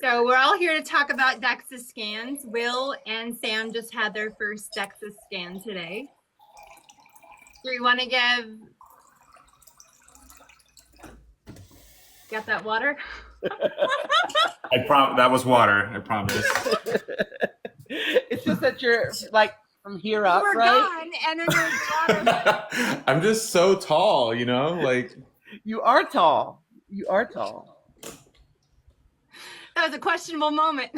So we're all here to talk about DEXA scans. Will and Sam just had their first DEXA scan today. Do we want to Got that water? That was water. I promise. It's just that you're like from here up, We're right? gone, and then there's water. I'm just so tall, you know, like. You are tall. You are tall. That was a questionable moment.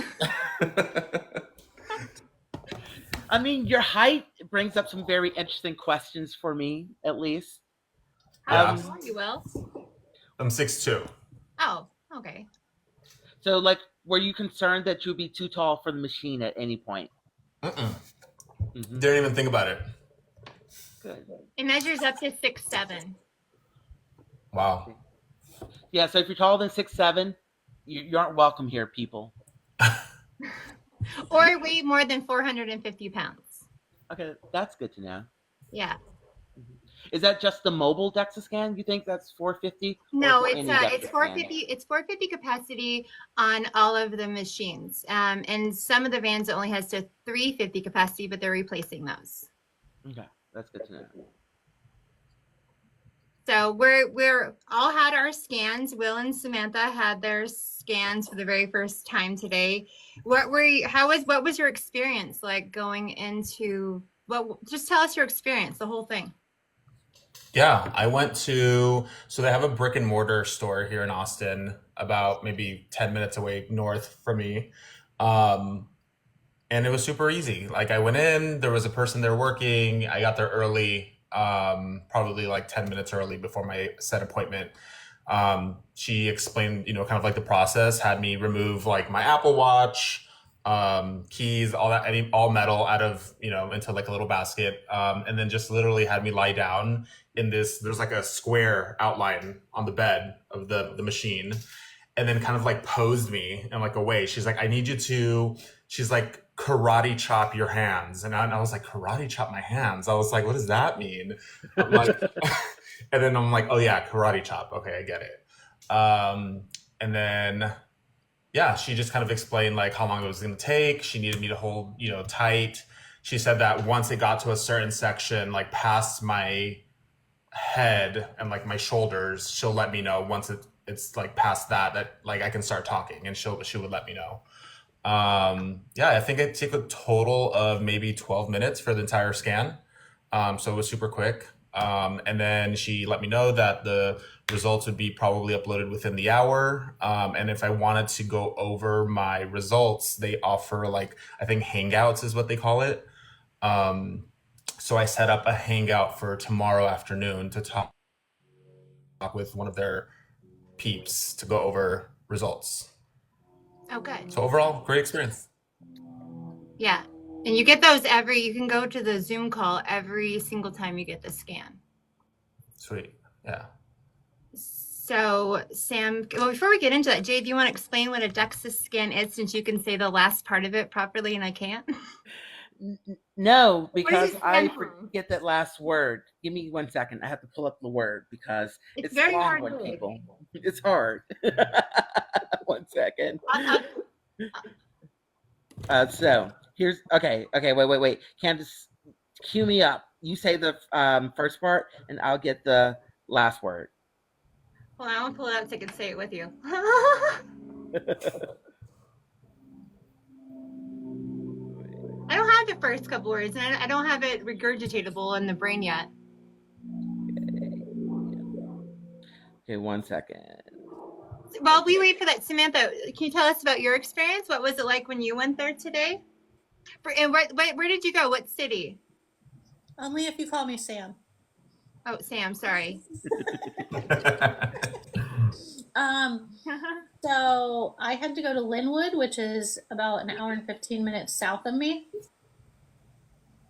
I mean, your height brings up some very interesting questions for me, at least. How tall are you, Will? I'm 6'2". Oh, okay. So, like, were you concerned that you'd be too tall for the machine at any point? Didn't even think about it. Good. It measures up to 6'7". Wow. Yeah, so if you're taller than 6'7", you aren't welcome here, people. Or weigh more than 450 pounds. Okay, that's good to know. Yeah. Is that just the mobile DEXA scan? You think that's 450? No, it's 450. Scan? It's 450 capacity on all of the machines, and some of the vans only has to 350 capacity, but they're replacing those. Okay, that's good to know. So we're all had our scans. Will and Samantha had their scans for the very first time today. What was your experience like going into? Well, just tell us your experience, the whole thing. Yeah, I went so they have a brick and mortar store here in Austin, about maybe 10 minutes away north from me. And it was super easy. Like, I went in, there was a person there working. I got there early, probably like 10 minutes early before my set appointment. She explained, kind of like the process, had me remove like my Apple Watch, keys, all that, all metal out of, into like a little basket. And then just literally had me lie down in there's like a square outline on the bed of the machine, and then kind of like posed me in like a way. She's like, I need you to, she's like, karate chop your hands. And I was like, karate chop my hands? I was like, what does that mean? I'm like, and then I'm like, oh yeah, karate chop. Okay, I get it. And then, yeah, she just kind of explained like how long it was going to take. She needed me to hold, tight. She said that once it got to a certain section, like past my head and like my shoulders, she'll let me know once it's like past that like I can start talking, and she would let me know. Yeah, I think it took a total of maybe 12 minutes for the entire scan. So it was super quick. And then she let me know that the results would be probably uploaded within the hour. And if I wanted to go over my results, they offer like, I think Hangouts is what they call it. So I set up a Hangout for tomorrow afternoon to talk with one of their peeps to go over results. Oh, good. So overall, great experience. Yeah. And you get those you can go to the Zoom call every single time you get the scan. Sweet. Yeah. So Sam, well, before we get into that, Jay, do you want to explain what a DEXA scan is, since you can say the last part of it properly and I can't? No, because I forget that last word. Give me 1 second. I have to pull up the word because it's very hard when people. It's hard. 1 second. So here's okay. Wait. Candace, cue me up. You say the first part, and I'll get the last word. Well, I want to pull it out so I can say it with you. I don't have the first couple words, and I don't have it regurgitatable in the brain yet. Okay, 1 second. While we wait for that, Samantha, can you tell us about your experience? What was it like when you went there today? And where did you go? What city? Only if you call me Sam. Oh, Sam, sorry. So I had to go to Linwood, which is about an hour and 15 minutes south of me.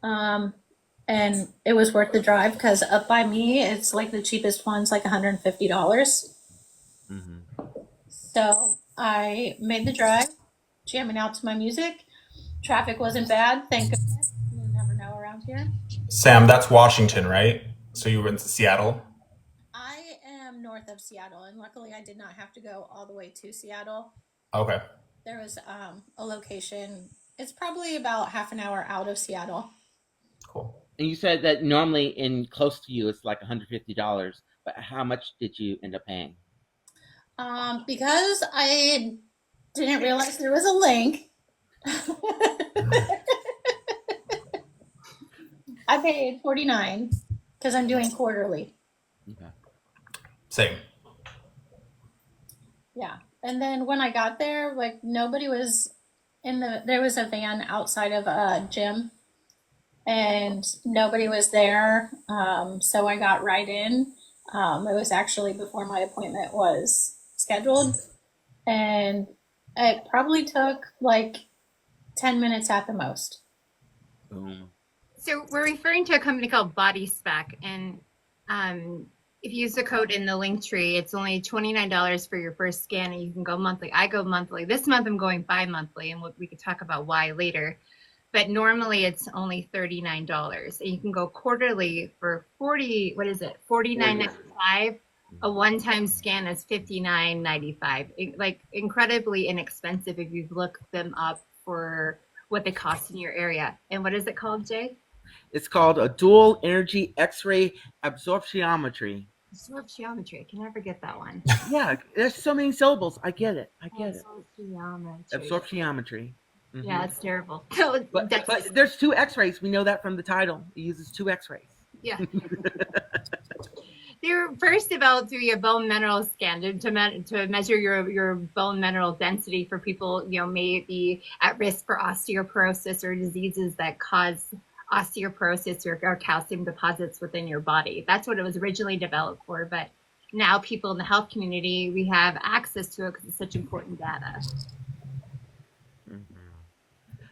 And it was worth the drive because up by me, it's like the cheapest one's like $150. Mm-hmm. So I made the drive, jamming out to my music. Traffic wasn't bad, thank goodness. You never know around here. Sam, that's Washington, right? So you were in Seattle? I am north of Seattle, and luckily I did not have to go all the way to Seattle. Okay. There was a location. It's probably about half an hour out of Seattle. Cool. And you said that normally in close to you it's like $150, but how much did you end up paying? Because I didn't realize there was a link. I paid $49 because I'm doing quarterly. Okay. Same. Yeah. And then when I got there, like nobody was there was a van outside of a gym and nobody was there. So I got right in. It was actually before my appointment was scheduled. And it probably took like 10 minutes at the most. Boom. So we're referring to a company called Body Spec, and if you use the code in the link tree, it's only $29 for your first scan, and you can go monthly. I go monthly. This month I'm going bi-monthly, and we could talk about why later. But normally it's only $39, and you can go quarterly for $49.95. A one-time scan is $59.95. Like incredibly inexpensive if you look them up for what they cost in your area. And what is it called, Jay? It's called a dual energy X-ray absorptiometry. Absorptiometry. I can never get that one. Yeah, there's so many syllables. I get it. Absorptiometry. Absorptiometry. Mhm. Yeah, it's terrible. But there's two X-rays. We know that from the title. It uses two X-rays. Yeah. They were first developed through your bone mineral scan to measure your bone mineral density for people, may be at risk for osteoporosis or diseases that cause osteoporosis or calcium deposits within your body. That's what it was originally developed for. But now people in the health community, we have access to it because it's such important data. Mm-hmm.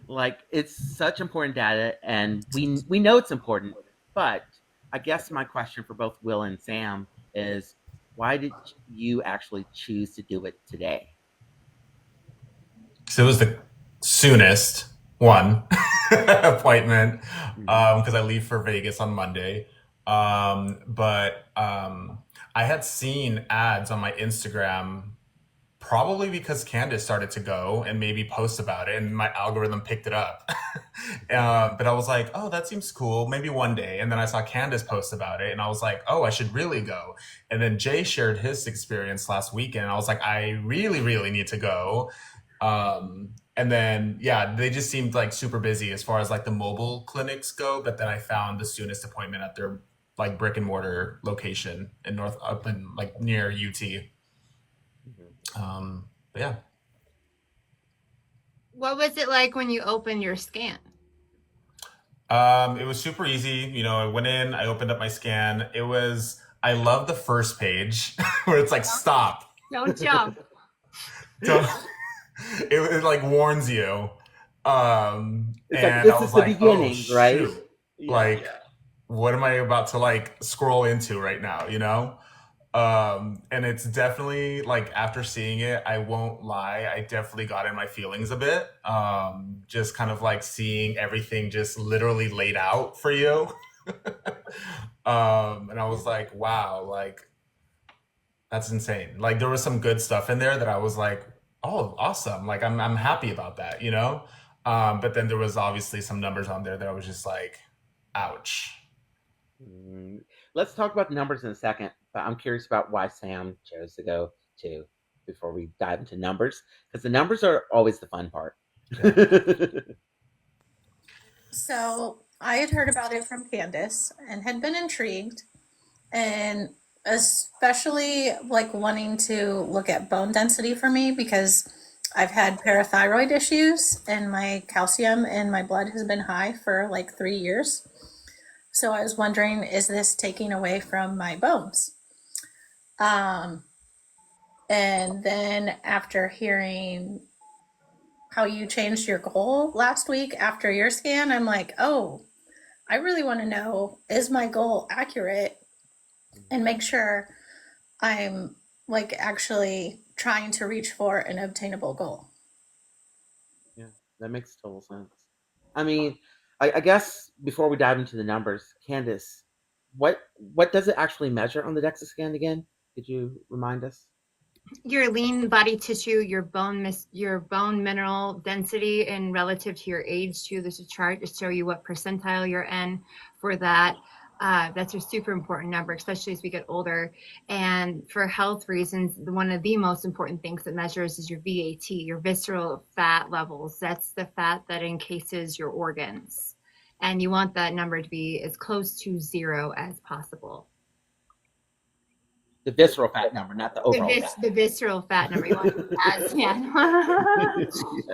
Like, it's such important data, and we know it's important, but I guess my question for both Will and Sam is, why did you actually choose to do it today? So it was the soonest one appointment because I leave for Vegas on Monday. But I had seen ads on my Instagram probably because Candace started to go and maybe post about it, and my algorithm picked it up. But I was like, oh, that seems cool. Maybe one day. And then I saw Candace post about it, and I was like, oh, I should really go. And then Jay shared his experience last weekend. And I was like, I really, really need to go. And then, yeah, they just seemed like super busy as far as like the mobile clinics go. But then I found the soonest appointment at their like brick and mortar location in up in like near UT. But yeah. What was it like when you opened your scan? It was super easy. I went in, I opened up my scan. I love the first page where it's like, stop. Don't jump. Don't, it like warns you. It's and like, this I is was the like, beginning, oh, right? shoot. Like, what am I about to like scroll into right now? And it's definitely like, after seeing it, I won't lie, I definitely got in my feelings a bit. Just kind of like seeing everything just literally laid out for you. And I was like, wow, like that's insane. Like there was some good stuff in there that I was like, oh, awesome. Like I'm happy about that. But then there was obviously some numbers on there that I was just like, ouch. Let's talk about the numbers in a second, but I'm curious about why Sam chose to go too before we dive into numbers, because the numbers are always the fun part. So I had heard about it from Candace and had been intrigued, and especially like wanting to look at bone density for me because I've had parathyroid issues and my calcium in my blood has been high for like 3 years. So I was wondering, is this taking away from my bones? And then after hearing how you changed your goal last week after your scan, I'm like, oh, I really want to know, is my goal accurate? And make sure I'm like actually trying to reach for an obtainable goal. Yeah, that makes total sense. I mean, I guess before we dive into the numbers, Candace, what does it actually measure on the DEXA scan again? Could you remind us? your lean body tissue, your bone mineral density, and relative to your age too. There's a chart to show you what percentile you're in for that. That's a super important number, especially as we get older. And for health reasons, one of the most important things it measures is your VAT, your visceral fat levels. That's the fat that encases your organs. And you want that number to be as close to 0 as possible. The visceral fat number, not the overall fat. The visceral fat number. You want it as,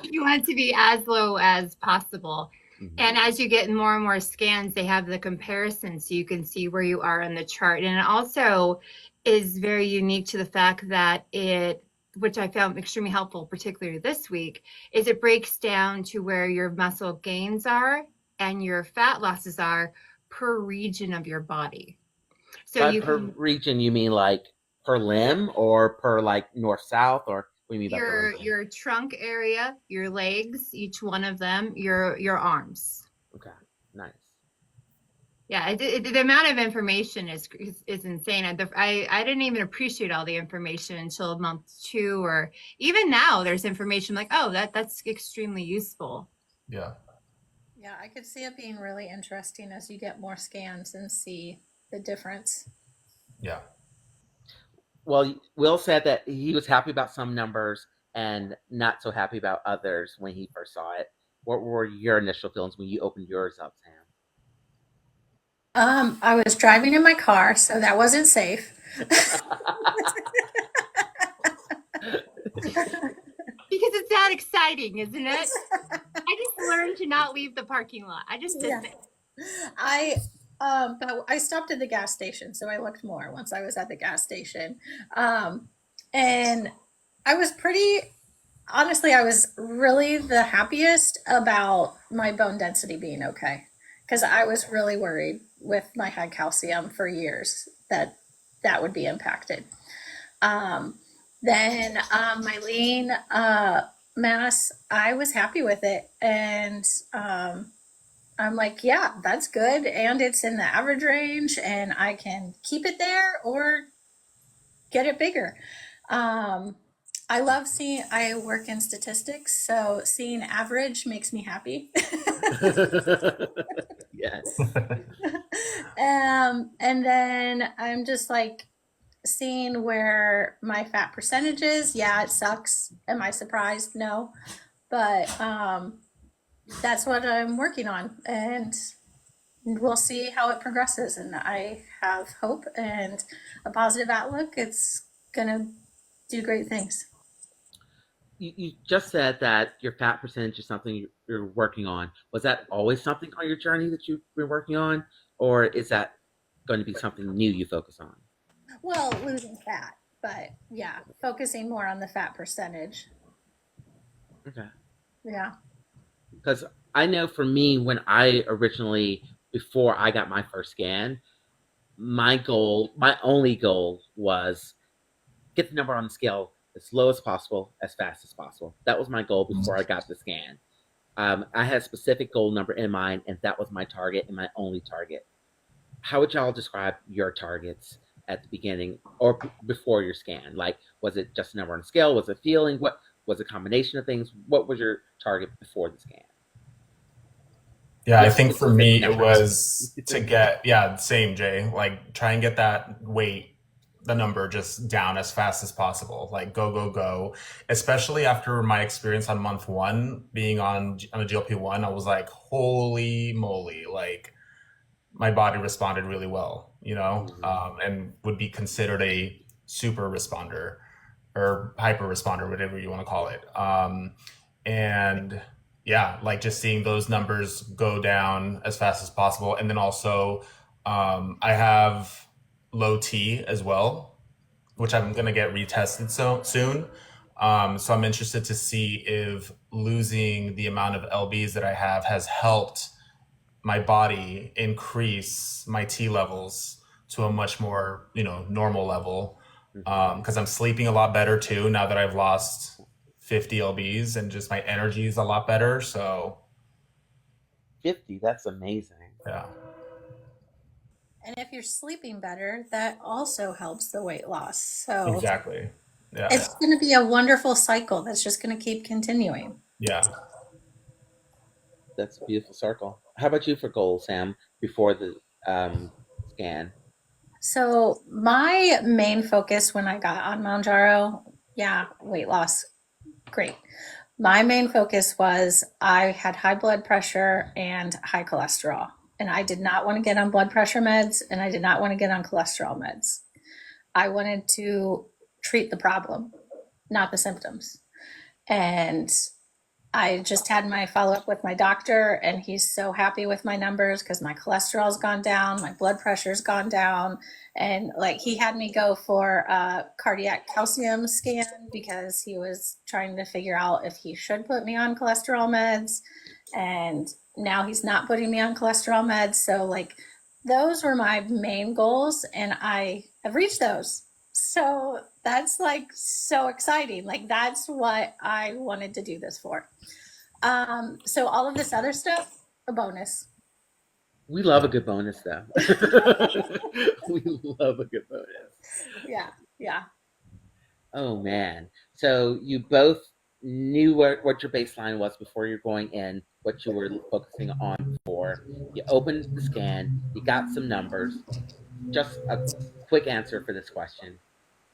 you want it to be as low as possible. Mm-hmm. And as you get more and more scans, they have the comparison so you can see where you are in the chart. And it also is very unique to the fact that which I found extremely helpful, particularly this week, is it breaks down to where your muscle gains are and your fat losses are per region of your body. So per region, you mean like per limb or per like north-south, or what do you mean by per region? Your trunk area, your legs, each one of them, your arms. Okay, nice. Yeah, the amount of information is insane. I didn't even appreciate all the information until month 2, or even now there's information like, oh, that's extremely useful. Yeah. Yeah, I could see it being really interesting as you get more scans and see the difference. Yeah. Well, Will said that he was happy about some numbers and not so happy about others when he first saw it. What were your initial feelings when you opened yours up, Sam? I was driving in my car, so that wasn't safe. Because it's that exciting, isn't it? I just learned to not leave the parking lot. I just did it. But I stopped at the gas station, so I looked more once I was at the gas station. And I was honestly, I was really the happiest about my bone density being okay, because I was really worried with my high calcium for years that would be impacted. Then my lean mass, I was happy with it. And I'm like, yeah, that's good. And it's in the average range, and I can keep it there or get it bigger. I love I work in statistics, so seeing average makes me happy. Yes. And then I'm just like seeing where my fat percentage is. Yeah, it sucks. Am I surprised? No. But that's what I'm working on, and we'll see how it progresses. And I have hope and a positive outlook. It's gonna do great things. You just said that your fat percentage is something you're working on. Was that always something on your journey that you've been working on, or is that going to be something new you focus on? Well, losing fat, but yeah, focusing more on the fat percentage. Okay. Yeah. Because I know for me, when before I got my first scan, my only goal was get the number on the scale as low as possible, as fast as possible. That was my goal before I got the scan. I had a specific goal number in mind, and that was my target and my only target. How would y'all describe your targets at the beginning or before your scan? Like, was it just a number on the scale? Was it feeling? What was a combination of things? What was your target before the scan? Yeah, I think for me it was to get, same, Jay, like try and get that weight, the number just down as fast as possible. Like go, especially after my experience on month 1 being on a GLP-1. I was like, holy moly, like my body responded really well, and would be considered a super responder or hyper responder, whatever you want to call it. And yeah, like just seeing those numbers go down as fast as possible. And then also, I have low T as well, which I'm going to get retested soon. So I'm interested to see if losing the amount of LBs that I have has helped my body increase my T levels to a much more, normal level. Because I'm sleeping a lot better too, now that I've lost 50 LBs, and just my energy is a lot better. So 50, that's amazing. Yeah. And if you're sleeping better, that also helps the weight loss. So exactly. Yeah. It's going to be a wonderful cycle that's just going to keep continuing. Yeah. That's a beautiful circle. How about you for goals, Sam, before the scan? So my main focus when I got on Mounjaro, yeah, weight loss, great. My main focus was I had high blood pressure and high cholesterol, and I did not want to get on blood pressure meds, and I did not want to get on cholesterol meds. I wanted to treat the problem, not the symptoms. And I just had my follow up with my doctor, and he's so happy with my numbers because my cholesterol's gone down, my blood pressure's gone down, and like he had me go for a cardiac calcium scan because he was trying to figure out if he should put me on cholesterol meds, and now he's not putting me on cholesterol meds. So like those were my main goals, and I have reached those. So that's like so exciting. Like that's what I wanted to do this for. So all of this other stuff, a bonus. We love a good bonus, though. We love a good bonus. Yeah, yeah. Oh man! So you both knew what your baseline was before you're going in, what you were focusing on before. You opened the scan. You got some numbers. Just a quick answer for this question: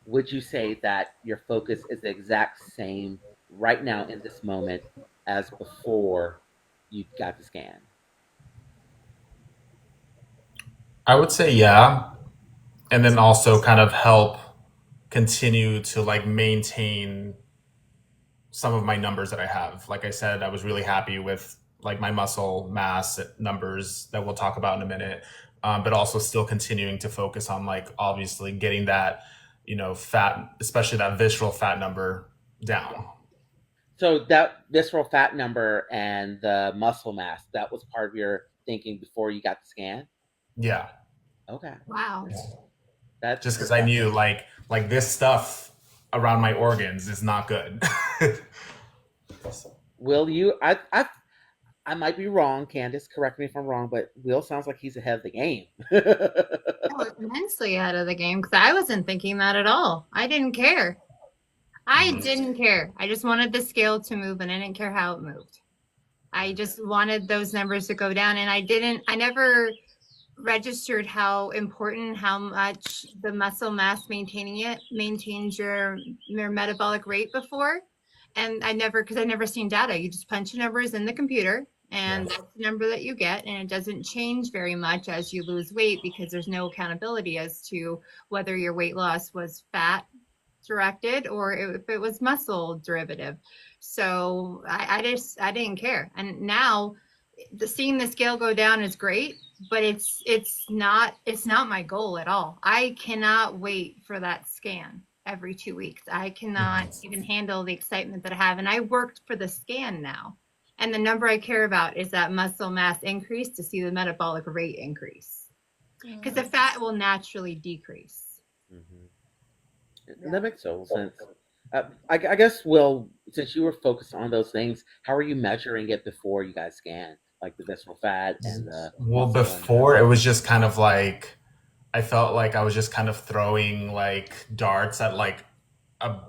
would you say that your focus is the exact same right now in this moment as before you got the scan? I would say yeah. And then also kind of help continue to like maintain some of my numbers that I have. Like I said, I was really happy with like my muscle mass numbers that we'll talk about in a minute. But also still continuing to focus on like obviously getting that, fat, especially that visceral fat number down. So that visceral fat number and the muscle mass, that was part of your thinking before you got the scan? Yeah. Okay. Wow. That's Just because I knew like this stuff around my organs is not good. Will you I might be wrong, Candace, correct me if I'm wrong, but Will sounds like he's ahead of the game. I was immensely out of the game because I wasn't thinking that at all. I didn't care. I didn't care. I just wanted the scale to move and I didn't care how it moved. I just wanted those numbers to go down, and I never registered how important, how much the muscle mass maintaining it maintains your metabolic rate before. And because I never seen data. You just punch numbers in the computer and that's the number that you get. And it doesn't change very much as you lose weight because there's no accountability as to whether your weight loss was fat directed or if it was muscle derivative. So I didn't care. And now seeing the scale go down is great, but it's not my goal at all. I cannot wait for that scan every 2 weeks. I cannot even handle the excitement that I have. And I worked for the scan now. And the number I care about is that muscle mass increase to see the metabolic rate increase. Because the fat will naturally decrease. Mm-hmm. That makes total sense. I guess, Will, since you were focused on those things, how are you measuring it before you guys scanned? Like the visceral fat and the Well, before it was just kind of like I felt like I was just kind of throwing like darts at like a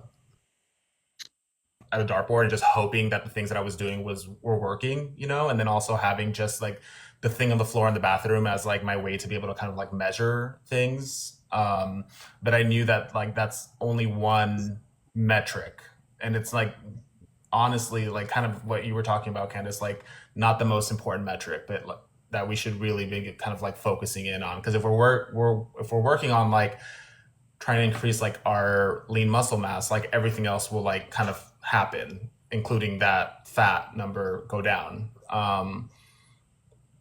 at a dartboard and just hoping that the things that I was doing were working, and then also having just like the thing on the floor in the bathroom as like my way to be able to kind of like measure things. But I knew that like that's only one metric, and it's like honestly like kind of what you were talking about, Candace, like not the most important metric, but like, that we should really be kind of like focusing in on, because if we're working on like trying to increase like our lean muscle mass, like everything else will like kind of happen, including that fat number go down.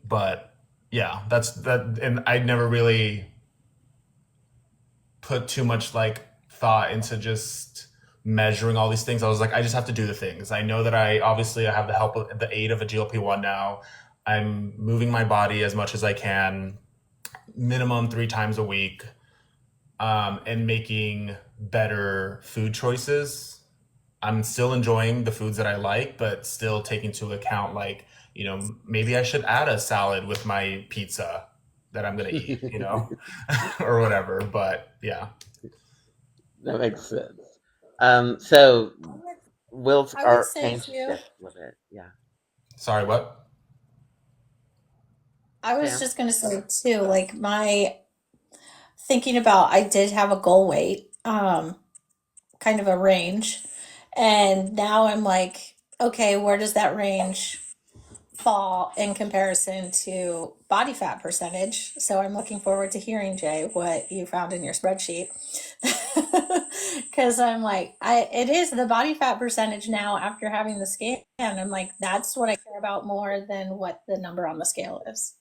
But yeah, that's that. And I'd never really put too much like thought into just measuring all these things. I was like, I just have to do the things. I know that I have the aid of a GLP-1 now. I'm moving my body as much as I can, minimum 3 times a week, and making better food choices. I'm still enjoying the foods that I like, but still taking into account like, maybe I should add a salad with my pizza that I'm going to eat, or whatever. But yeah. That makes sense. So Will's I would are say changed too. a little bit. Yeah. Sorry, what? I was Sam? just gonna say too, like my thinking about, I did have a goal weight, kind of a range, and now I'm like, okay, where does that range fall in comparison to body fat percentage? So I'm looking forward to hearing, Jay, what you found in your spreadsheet. Because I'm like, it is the body fat percentage now after having the scan. I'm like, that's what I care about more than what the number on the scale is.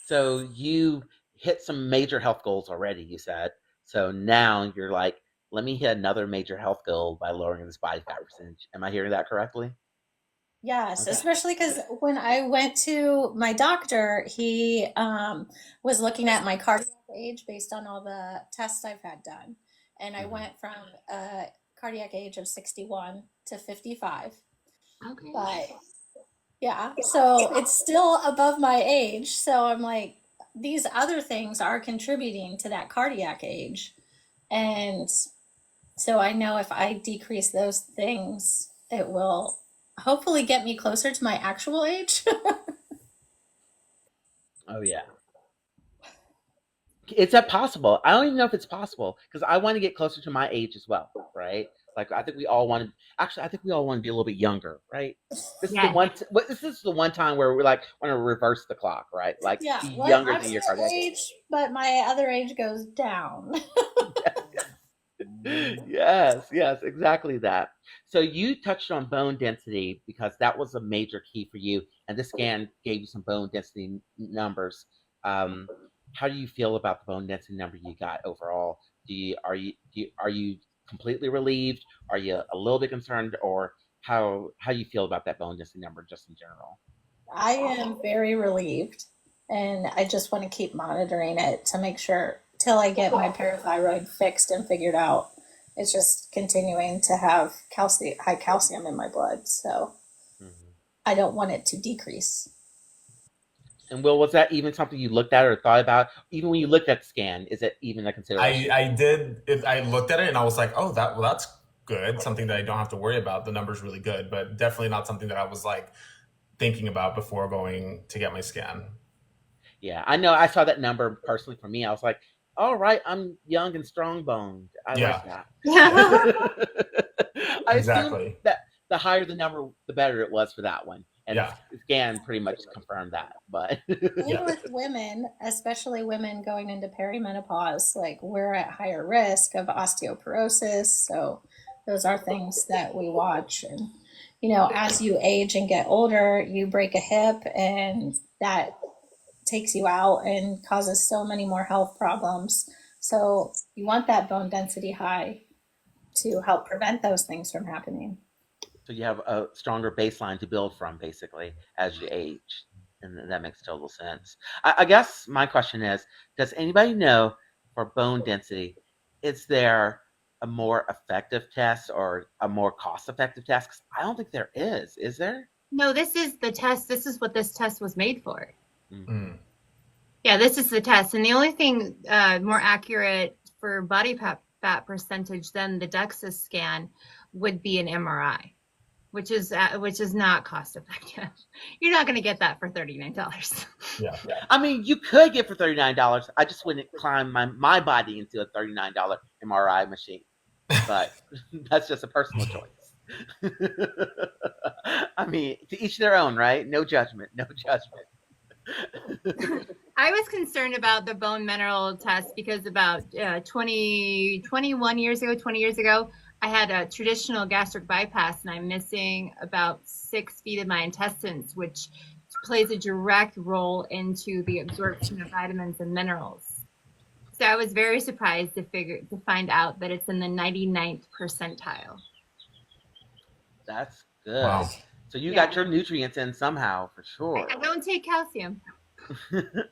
So you hit some major health goals already, you said. So now you're like, let me hit another major health goal by lowering this body fat percentage. Am I hearing that correctly? Yes, Okay. especially because when I went to my doctor, he was looking at my cardiac age based on all the tests I've had done. And I Hmm. went from a cardiac age of 61 to 55. Okay. But yeah, so it's still above my age. So I'm like, these other things are contributing to that cardiac age. And so I know if I decrease those things, it will hopefully get me closer to my actual age. Oh yeah. Is that possible? I don't even know if it's possible because I want to get closer to my age as well, right? Like I think we all want to. Actually, I think we all want to be a little bit younger, right? This is the Yes. one. This is the one time where we like want to reverse the clock, right? Like Yeah, be well, younger I'm than your gonna cardiac age. age, but my other age goes down. Yes, yes, exactly that. So you touched on bone density because that was a major key for you, and this scan gave you some bone density numbers. Um, how do you feel about the bone density number you got overall? Are you completely relieved? Are you a little bit concerned, or how do you feel about that bone density number just in general? I am very relieved, and I just want to keep monitoring it to make sure till I get my parathyroid fixed and figured out. It's just continuing to have high calcium in my blood, so Mhm. I don't want it to decrease. And Will, was that even something you looked at or thought about? Even when you looked at the scan, is it even a consideration? I did it, I looked at it and I was like, oh, that's good. Something that I don't have to worry about. The number's really good, but definitely not something that I was like thinking about before going to get my scan. Yeah, I know. I saw that number personally for me. I was like, all right, I'm young and strong boned. I like Yeah, that. yeah, I assumed exactly. that the higher the number, the better it was for that one. And Yeah, the scan pretty much confirmed that. But And yeah, with women, especially women going into perimenopause, like we're at higher risk of osteoporosis. So those are things that we watch. And, as you age and get older, you break a hip and that takes you out and causes so many more health problems. So you want that bone density high to help prevent those things from happening. so you have a stronger baseline to build from, basically, as you age. And that makes total sense. I guess my question is, does anybody know for bone density, is there a more effective test or a more cost effective test? 'Cause I don't think there is. Is there? No, this is the test. This is what this test was made for. Mm-hmm. mm, Yeah, this is the test. And the only thing more accurate for body fat percentage than the DEXA scan would be an MRI, which is not cost effective. You're not going to get that for $39. yeah. I mean, you could get for $39. I just wouldn't climb my body into a $39 MRI machine. But that's just a personal choice. I mean, to each their own, right? No judgment. No judgment. I was concerned about the bone mineral test because about 21 years ago, 20 years ago, I had a traditional gastric bypass and I'm missing about 6 feet of my intestines, which plays a direct role into the absorption of vitamins and minerals. So I was very surprised to find out that it's in the 99th percentile. That's good. Wow. So you Yeah. got your nutrients in somehow for sure. I don't take calcium.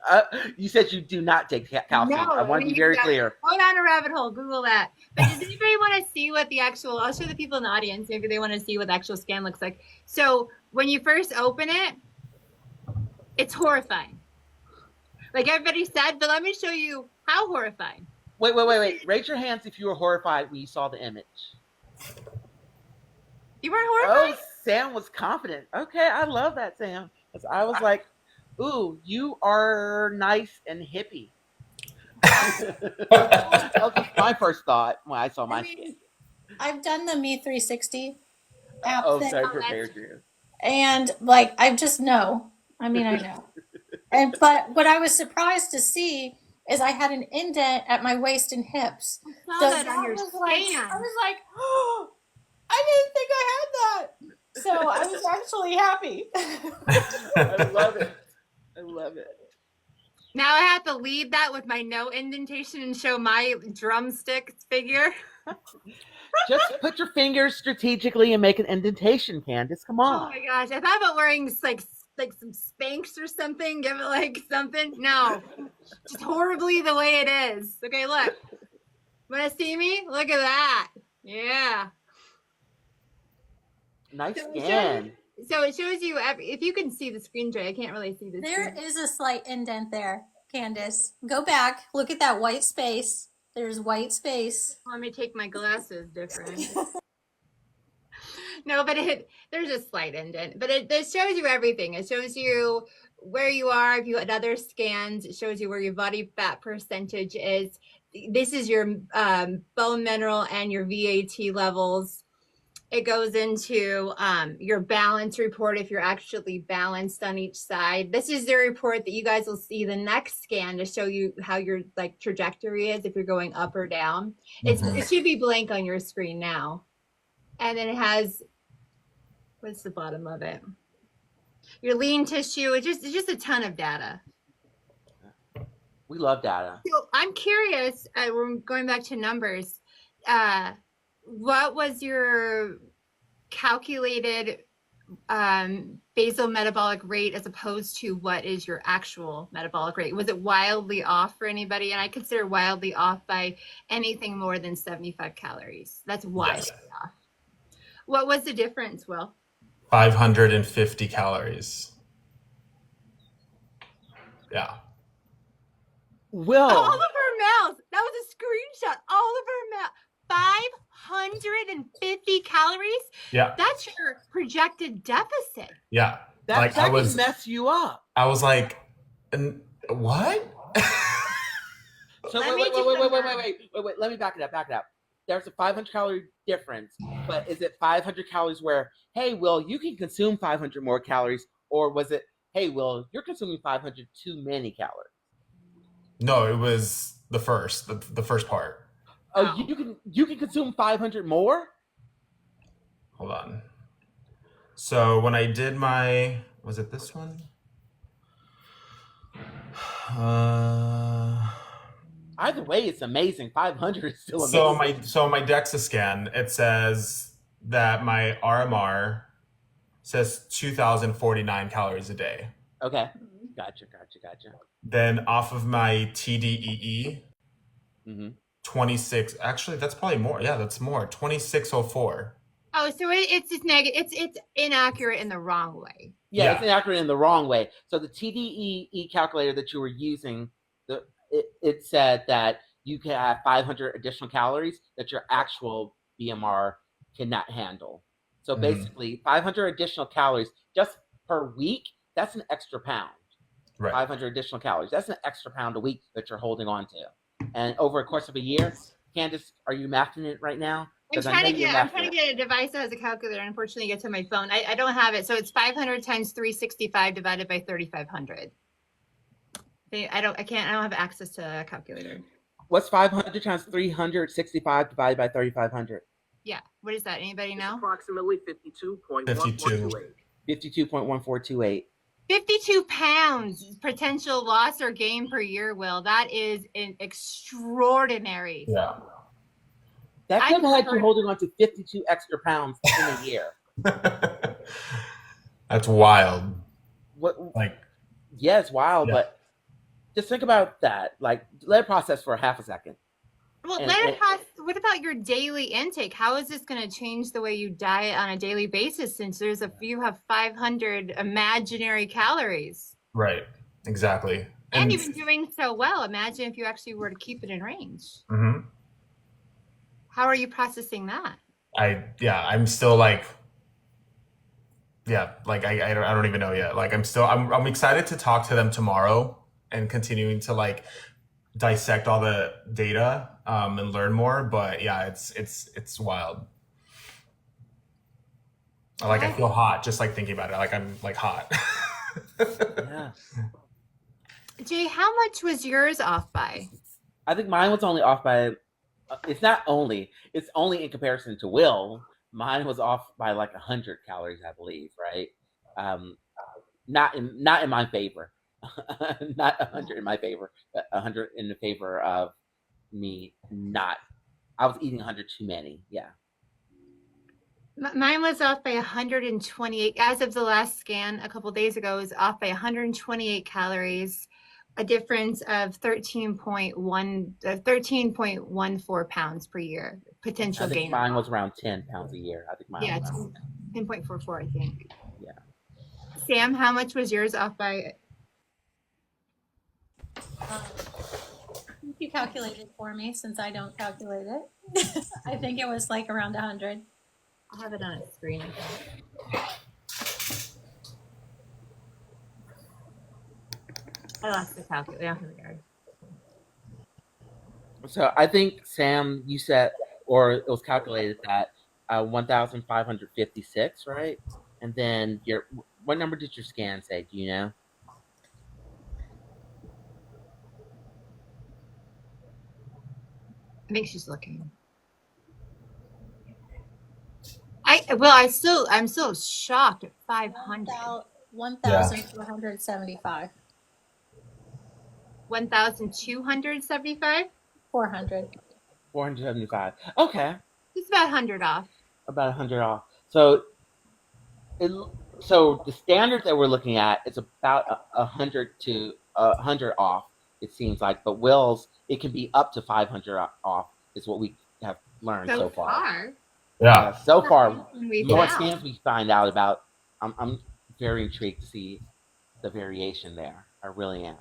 uh, you said you do not take calcium. I No, want to be very clear. go down a rabbit hole. Google that. But does anybody want to see what the actual? I'll show the people in the audience. Maybe they want to see what the actual scan looks like. So when you first open it, it's horrifying, like everybody said. But let me show you how horrifying. Wait. Raise your hands if you were horrified when you saw the image. You weren't Oh, horrified? Sam was confident. Okay, I love that, Sam. 'Cause I was like, ooh, you are nice and hippie. That was just my first thought when I saw I my skin. mean, I've done the Me 360 app Oh, thing, so I Oh, that's prepared you. and like I just know. I mean, I know. And but what I was surprised to see is I had an indent at my waist and hips. I saw So that on that your was like scan. I was like, oh, I didn't think I had that. So I was actually happy. I love it. I love it. Now I have to lead that with my no indentation and show my drumstick figure. Just put your fingers strategically and make an indentation, Candace. Come Oh on. my gosh! I thought about wearing like some Spanx or something. Give it like something. No, just horribly the way it is. Okay, look. Want to see me? Look at that. Yeah. Nice So scan. it shows you if you can see the screen, Jay. I can't really see the There screen. is a slight indent there, Candace. Go back. Look at that white space. There's white space. Let me take my glasses different. No, but there's a slight indent, but it shows you everything. It shows you where you are. If you had other scans, it shows you where your body fat percentage is. This is your bone mineral and your VAT levels. It goes into your balance report if you're actually balanced on each side. This is the report that you guys will see the next scan to show you how your like trajectory is if you're going up or down. Mhm. It should be blank on your screen now. And then it has, what's the bottom of it? Your lean tissue. It's just a ton of data. We love data. So I'm curious. We're going back to numbers. What was your calculated basal metabolic rate as opposed to what is your actual metabolic rate? Was it wildly off for anybody? And I consider wildly off by anything more than 75 calories. That's wildly off. What was the difference, Will? 550 calories. Yeah. Will. All of her mouths. That was a screenshot. All of her mouth. 550 calories. Yeah. That's your projected deficit. Yeah. That, like that can mess you up. I was like, what? So Let me wait. Let me back it up. There's a 500 calorie difference, but is it 500 calories where, hey, Will, you can consume 500 more calories, or was it, hey, Will, you're consuming 500 too many calories? No, it was the first part. Oh, you can consume 500 more? Hold on. So when I did was it this one? Either way, it's amazing. 500 is still amazing. So my DEXA scan, it says that my RMR says 2,049 calories a day. Okay. Gotcha. Then off of my TDEE, Mm-hmm. 26. Actually, that's probably more. Yeah, that's more. 2604. Oh, so it's just negative. It's inaccurate in the wrong way. Yeah, it's inaccurate in the wrong way. So the TDEE calculator that you were using, it said that you can have 500 additional calories that your actual BMR cannot handle. So basically, 500 additional calories just per week, that's an extra pound. Right. 500 additional calories. That's an extra pound a week that you're holding on to. And over a course of a year, Candace, are you mathing it right now? I'm trying to get a device that has a calculator. Unfortunately, get to my phone. I don't have it. So it's 500 times 365 divided by 3,500. I don't have access to a calculator. What's 500 times 365 divided by 3,500? Yeah. What is that? Anybody know? Approximately 52.1428. 52.1428. 52 pounds potential loss or gain per year, Will. That is extraordinary. Yeah. That could have had you holding on to 52 extra pounds in a year. That's wild. Yeah, it's wild, but just think about that. Like, let it process for a half a second. Well, what about your daily intake? How is this going to change the way you diet on a daily basis since you have 500 imaginary calories? Right. Exactly. And you've been doing so well. Imagine if you actually were to keep it in range. Mm-hmm. How are you processing that? I'm still like, like I don't even know yet. Like I'm excited to talk to them tomorrow and continuing to like dissect all the data and learn more. But yeah, it's wild. I feel hot just like thinking about it. Like I'm like hot. Yeah. Jay, how much was yours off by? I think mine was only off by. It's not only. It's only in comparison to Will. Mine was off by like 100 calories, I believe. Right. Um, not in my favor. Not 100 in my favor, but 100 in the favor of me. Not. I was eating 100 too many. Yeah. Mine was off by 128. As of the last scan a couple days ago, it was off by 128 calories, a difference of 13.14 pounds per year potential I think gain. mine was around 10 pounds a year. I think mine Yeah, was around 10.44, I think. Yeah. Sam, how much was yours off by? You calculated for me since I don't calculate it. I think it was like around 100. I'll have it on a screen. I lost the calculator. Here we go. So I think, Sam, you said, or it was calculated that 1,556, right? And then what number did your scan say? Do you know? I think she's looking. I'm still shocked at 500. 1,475. 1,275? 400. 475. Okay. It's about 100 off. About 100 off. So the standard that we're looking at is about 100 to 100 off, it seems like. But Will's, it can be up to 500 off, is what we have learned so far. Yeah. So far, We more found. scans we find out about. I'm very intrigued to see the variation there. I really am.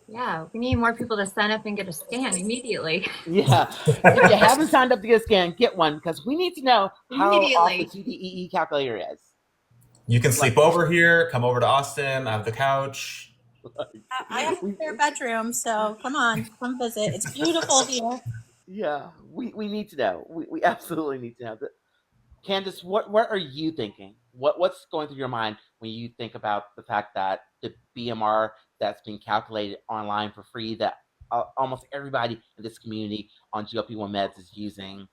Yeah, we need more people to sign up and get a scan immediately. Yeah. If you haven't signed up to get a scan, get one, because we need to know how off the TDEE calculator is. You can sleep over here, come over to Austin, I have the couch. I have a spare bedroom, so come on, come visit. It's beautiful here. Yeah, we need to know. We absolutely need to know. Candace, what are you thinking? What's going through your mind when you think about the fact that the BMR that's being calculated online for free, that almost everybody in this community on GLP-1 meds is using,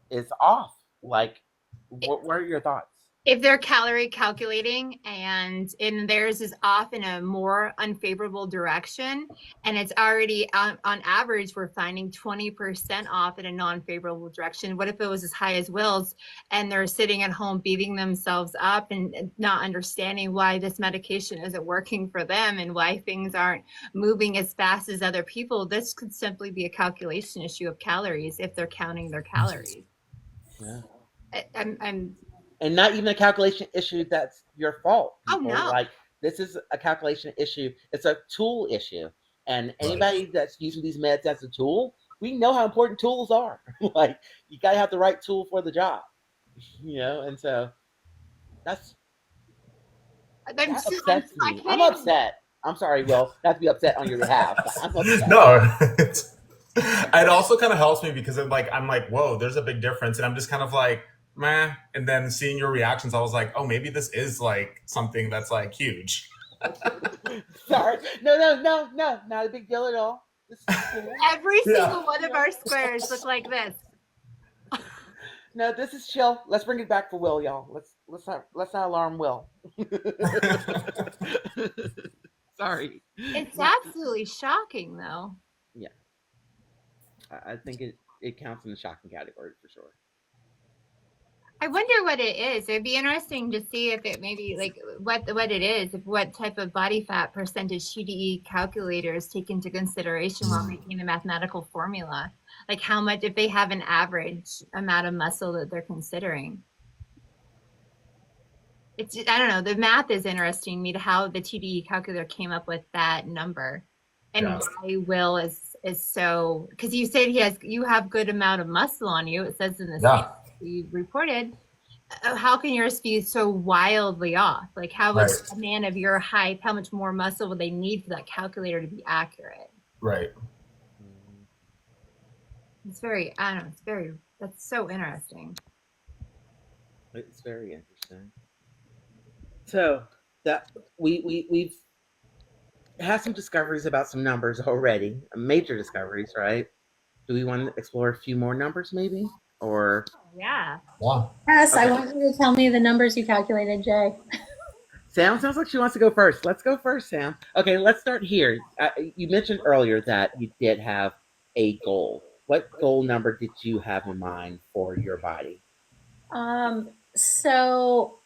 is off? Like, what are your thoughts? If they're calorie calculating and theirs is off in a more unfavorable direction, and it's already on average, we're finding 20% off in a non-favorable direction. What if it was as high as Will's and they're sitting at home beating themselves up and not understanding why this medication isn't working for them and why things aren't moving as fast as other people? This could simply be a calculation issue of calories if they're counting their calories. Yeah. And not even a calculation issue that's your fault. People. Oh, no. Like, this is a calculation issue. It's a tool issue. And anybody that's using these meds as a tool, we know how important tools are. Like, you got to have the right tool for the job. And so that upsets me. I'm upset. I'm sorry, Will, not to be upset on your behalf. I'm upset. No. It also kind of helps me because I'm like, whoa, there's a big difference. And I'm just kind of like, meh. And then seeing your reactions, I was like, oh, maybe this is like something that's like huge. Sorry. No, not a big deal at all. This is cool. Every single one of our squares look like this. No, this is chill. Let's bring it back for Will, y'all. Let's not alarm Will. Sorry. It's absolutely shocking, though. Yeah. I think it counts in the shocking category for sure. I wonder what it is. It'd be interesting to see if it maybe like what it is, if what type of body fat percentage TDE calculators take into consideration while making the mathematical formula. Like how much, if they have an average amount of muscle that they're considering. I don't know. The math is interesting to me to how the TDE calculator came up with that number. And why Will is is so, because you said you have good amount of muscle on you. It says in the Yeah. scan you reported. How can yours be so wildly off? Like, how would Right. a man of your height, how much more muscle would they need for that calculator to be accurate? Right. It's very, I don't know, that's so interesting. It's very interesting. So that we've had some discoveries about some numbers already, major discoveries, right? Do we want to explore a few more numbers, maybe, or Yeah. Yeah. Yes, I okay? want you to tell me the numbers you calculated, Jay. Sam sounds like she wants to go first. Let's go first, Sam. Okay, let's start here. You mentioned earlier that you did have a goal. What goal number did you have in mind for your body? So,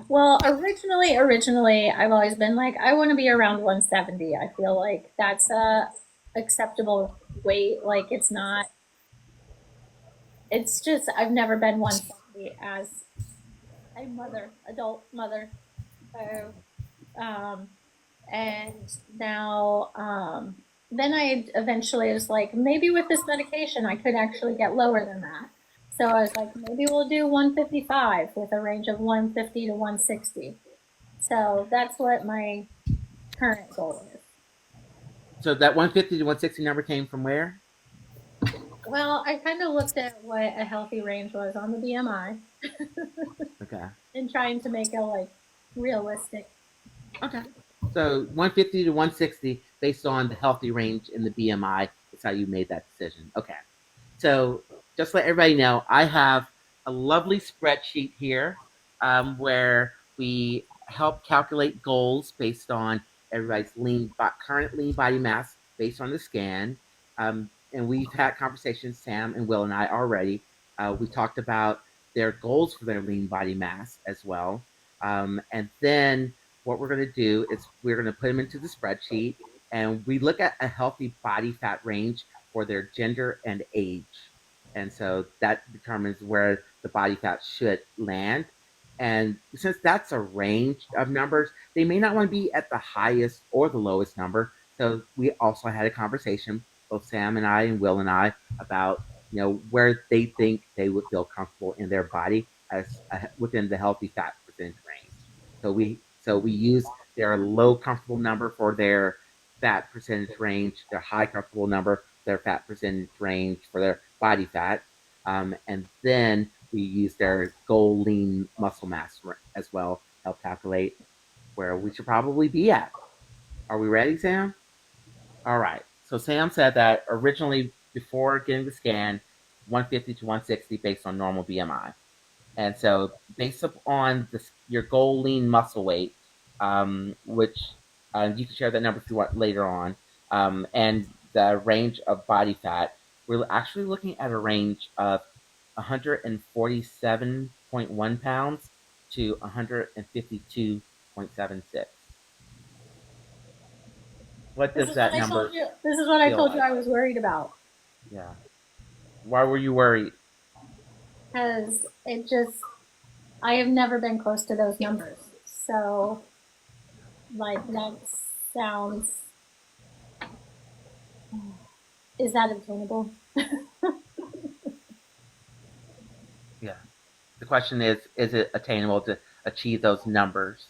well, originally, I've always been like, I want to be around 170. I feel like that's a acceptable weight. Like, it's just, I've never been 170 as a adult mother. So, um, and now, then I eventually was like, maybe with this medication, I could actually get lower than that. So I was like, maybe we'll do 155 with a range of 150 to 160. So that's what my current goal is. So that 150 to 160 number came from where? Well, I kind of looked at what a healthy range was on the BMI Okay. and trying to make it like realistic. Okay. So 150 to 160 based on the healthy range in the BMI is how you made that decision. Okay. So just let everybody know, I have a lovely spreadsheet here where we help calculate goals based on everybody's current lean body mass based on the scan. And we've had conversations, Sam and Will and I already. We talked about their goals for their lean body mass as well. And then what we're going to do is we're going to put them into the spreadsheet and we look at a healthy body fat range for their gender and age. And so that determines where the body fat should land. And since that's a range of numbers, they may not want to be at the highest or the lowest number. So we also had a conversation, both Sam and I and Will and I, about where they think they would feel comfortable in their body as within the healthy fat percentage range. So we use their low comfortable number for their fat percentage range, their high comfortable number, their fat percentage range for their body fat, and then we use their goal lean muscle mass as well, help calculate where we should probably be at. Are we ready, Sam? All right. So Sam said that originally, before getting the scan, 150 to 160 based on normal BMI. And so, based upon your goal lean muscle weight, which you can share that number if you want later on, and the range of body fat, we're actually looking at a range of 147.1 pounds to 152.76. What This does is what that I told number you. This is what I feel told you like? I was worried about. Yeah. Why were you worried? Because I have never been close to those numbers. So, like, that sounds. Is that obtainable? Yeah. The question is it attainable to achieve those numbers?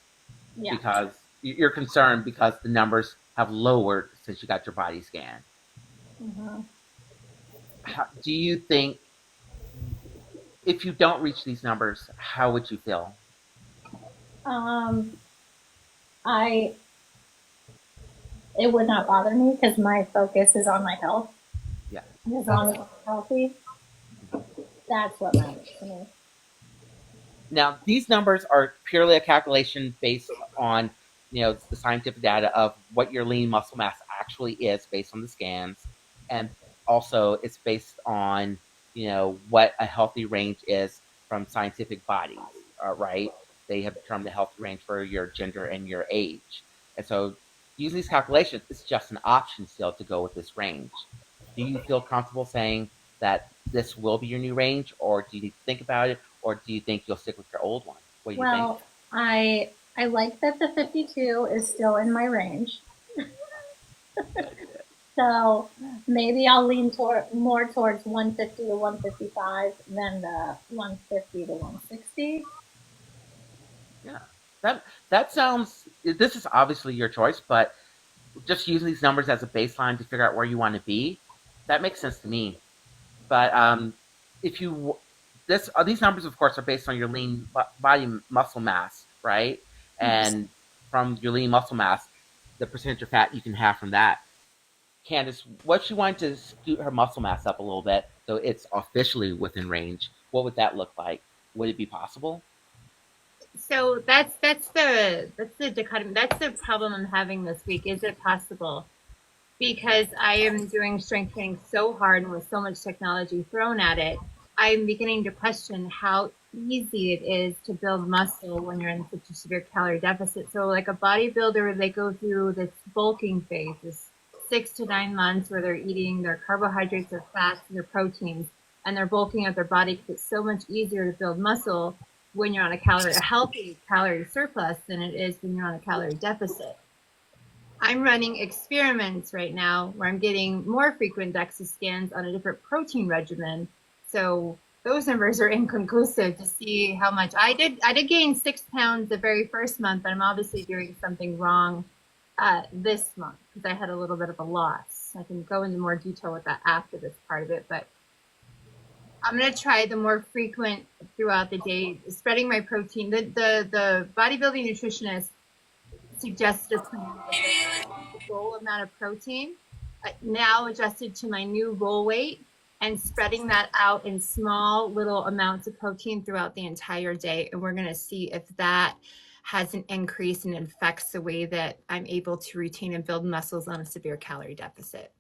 Yeah. Because you're concerned because the numbers have lowered since you got your body scan. Mm-hmm. Do you think if you don't reach these numbers, how would you feel? I it would not bother me because my focus is on my health. Yeah. And as long as I'm healthy, that's what matters to me. Now, these numbers are purely a calculation based on the scientific data of what your lean muscle mass actually is based on the scans, and also it's based on what a healthy range is from scientific bodies. Right? They have determined a healthy range for your gender and your age, and so using these calculations, it's just an option still to go with this range. Do you feel comfortable saying that this will be your new range, or do you need to think about it, or do you think you'll stick with your old one? What do you think? Well, I like that the 52 is still in my range. Good. So maybe I'll lean more towards 150 to 155 than the 150 to 160. Yeah, that sounds. This is obviously your choice, but just using these numbers as a baseline to figure out where you want to be, that makes sense to me. But if you this these numbers, of course, are based on your lean body muscle mass, right? Yes. And from your lean muscle mass, the percentage of fat you can have from that. Candace, what she wanted to scoot her muscle mass up a little bit, so it's officially within range. What would that look like? Would it be possible? So that's the dichotomy. That's the problem I'm having this week. Is it possible? Because I am doing strength training so hard and with so much technology thrown at it, I'm beginning to question how easy it is to build muscle when you're in such a severe calorie deficit. So, like a bodybuilder, they go through this bulking phase, this 6 to 9 months where they're eating their carbohydrates, their fats, their proteins, and they're bulking up their body because it's so much easier to build muscle when you're on a healthy calorie surplus than it is when you're on a calorie deficit. I'm running experiments right now where I'm getting more frequent DEXA scans on a different protein regimen. So those numbers are inconclusive to see how much I did. I did gain 6 pounds the very first month, but I'm obviously doing something wrong this month because I had a little bit of a loss. I can go into more detail with that after this part of it, but I'm going to try the more frequent throughout the day, spreading my protein. The bodybuilding nutritionist suggested a plan with the goal amount of protein, now adjusted to my new goal weight, and spreading that out in small little amounts of protein throughout the entire day. And we're going to see if that has an increase and affects the way that I'm able to retain and build muscles on a severe calorie deficit.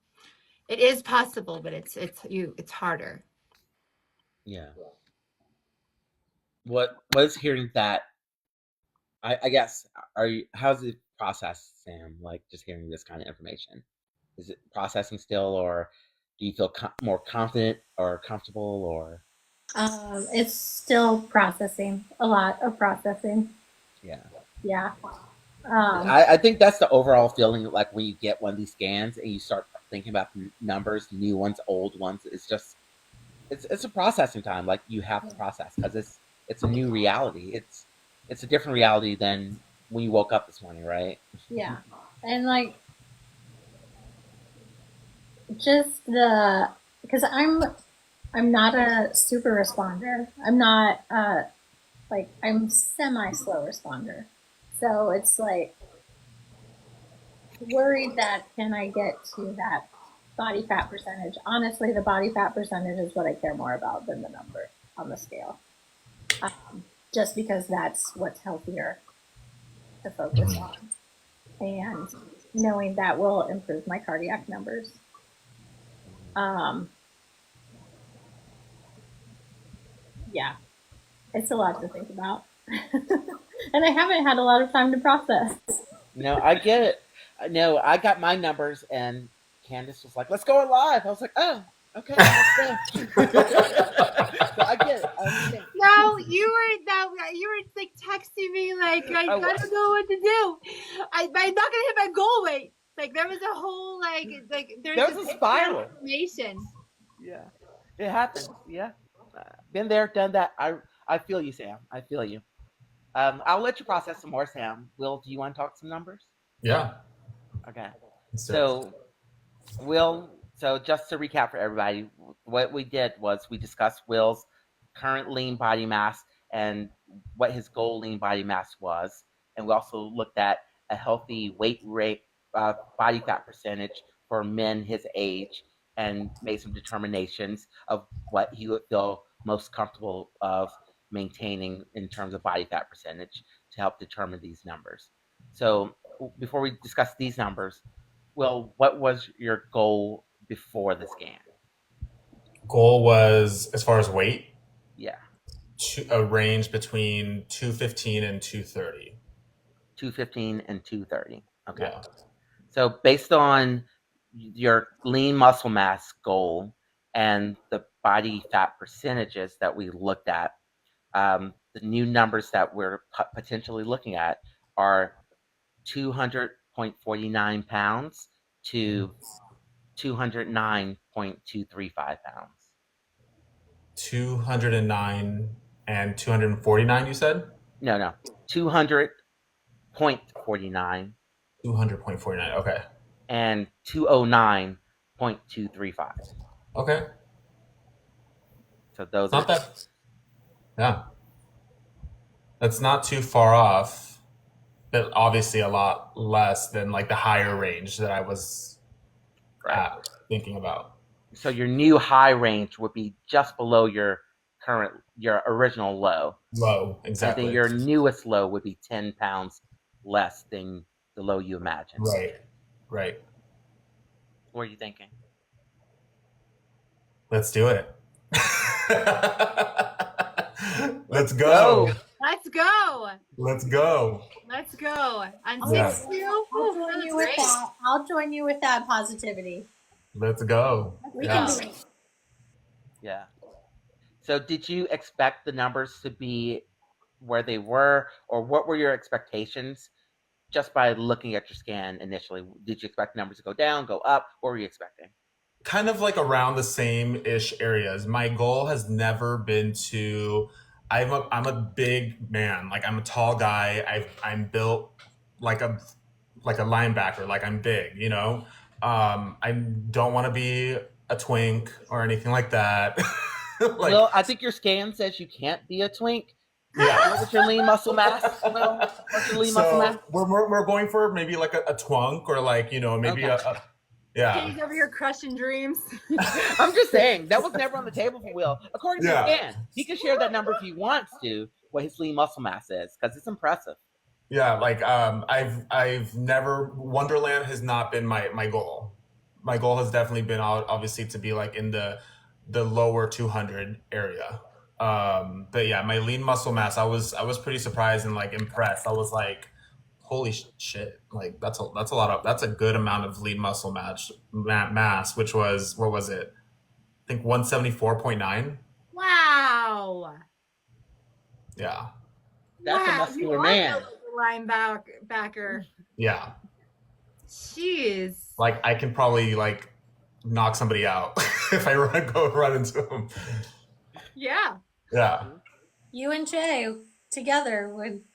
It is possible, but it's harder. Yeah. What is hearing that? I guess are you? How's it processed, Sam? Like just hearing this kind of information, is it processing still, or do you feel more confident or comfortable, or It's still processing, a lot of processing. yeah? Yeah. I think that's the overall feeling. Like when you get one of these scans and you start thinking about the numbers, new ones, old ones. It's just it's a processing time. Like you have to process because it's a new reality. It's a different reality than when you woke up this morning, right? Yeah. And like just because I'm not a super responder. I'm not like I'm semi slow responder. So it's like worried that can I get to that body fat percentage. Honestly, the body fat percentage is what I care more about than the number on the scale. Just because that's what's healthier to focus on. And knowing that will improve my cardiac numbers. Yeah, it's a lot to think about. And I haven't had a lot of time to process. No, I get it. No, I got my numbers, and Candace was like, "Let's go live." I was like, "Oh, okay, let's go." So I get it. I understand. No, you were like texting me like I don't know what to do. I'm not gonna hit my goal weight. Like there was a whole there's There was a spiral. Information. Yeah, it happens. Yeah, been there, done that. I feel you, Sam. I feel you. I'll let you process some more, Sam. Will, do you want to talk some numbers? Yeah. Okay. So, so just to recap for everybody, what we did was we discussed Will's current lean body mass and what his goal lean body mass was. And we also looked at a healthy weight rate, body fat percentage for men his age, and made some determinations of what he would feel most comfortable of maintaining in terms of body fat percentage to help determine these numbers. So before we discuss these numbers, well, what was your goal before the scan? Goal was, as far as weight, Yeah, a range between 215 and 230. 215 and 230. Okay. Yeah. So based on your lean muscle mass goal and the body fat percentages that we looked at, the new numbers that we're potentially looking at are 200.49 pounds to 209.235 pounds. 209 and 249, you said? No, 200.49 200.49. Okay. and 209.235. Okay. So those It's are not that, yeah. That's not too far off, but obviously a lot less than like the higher range that I was at thinking about. So your new high range would be just below your original low. Low, And exactly. then your newest low would be 10 pounds less than the low you imagined. Right. What are you thinking? Let's do it. Let's go. Let's go. Let's go. Let's go. On Yeah. 6-2. I'll join you with that. I'll join you with that positivity. Let's go. We Yeah. can do it. Yeah. So did you expect the numbers to be where they were, or what were your expectations just by looking at your scan initially? Did you expect numbers to go down, go up? What were you expecting? Kind of like around the same-ish areas. My goal has never been to. I'm a big man. Like I'm a tall guy. I'm built like a linebacker. Like I'm big. You know. I don't want to be a twink or anything like that. Well, I think your scan says you can't be a twink. Yeah. What's your lean muscle mass? Will? What's your lean muscle mass? We're going for maybe like a twunk or like, you know, maybe Okay. yeah. He's over here crushing dreams. I'm just saying that was never on the table for Will. According to Yeah. the scan, he can share that number if he wants to. What his lean muscle mass is, because it's impressive. Yeah, like I've never Wonderland has not been my goal. My goal has definitely been obviously to be like in the lower 200 area. But yeah, my lean muscle mass, I was pretty surprised and like impressed. I was like, holy shit! Like that's a lot of that's a good amount of lean muscle mass, which was what was it? I think 174.9. Wow. Yeah. That's a muscular man. Linebacker. Yeah. Jeez. Like I can probably like knock somebody out if I go run into him. Yeah. Yeah. You and Jay together would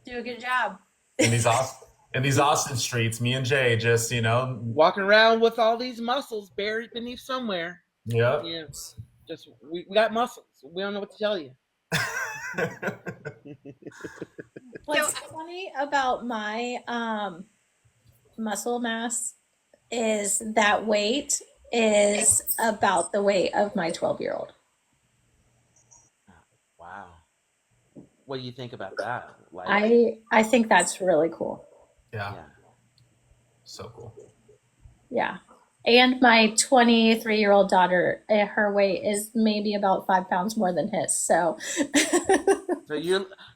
do a good job. In these Austin streets, me and Jay just, you know, Walking around with all these muscles buried beneath somewhere. yeah. Yeah. Just we got muscles. We don't know what to tell you. What's funny about my muscle mass is that weight is about the weight of my 12-year-old. Wow. What do you think about that? Like, I think that's really cool. Yeah. yeah. So cool. Yeah. And my 23-year-old daughter, her weight is maybe about 5 pounds more than his. So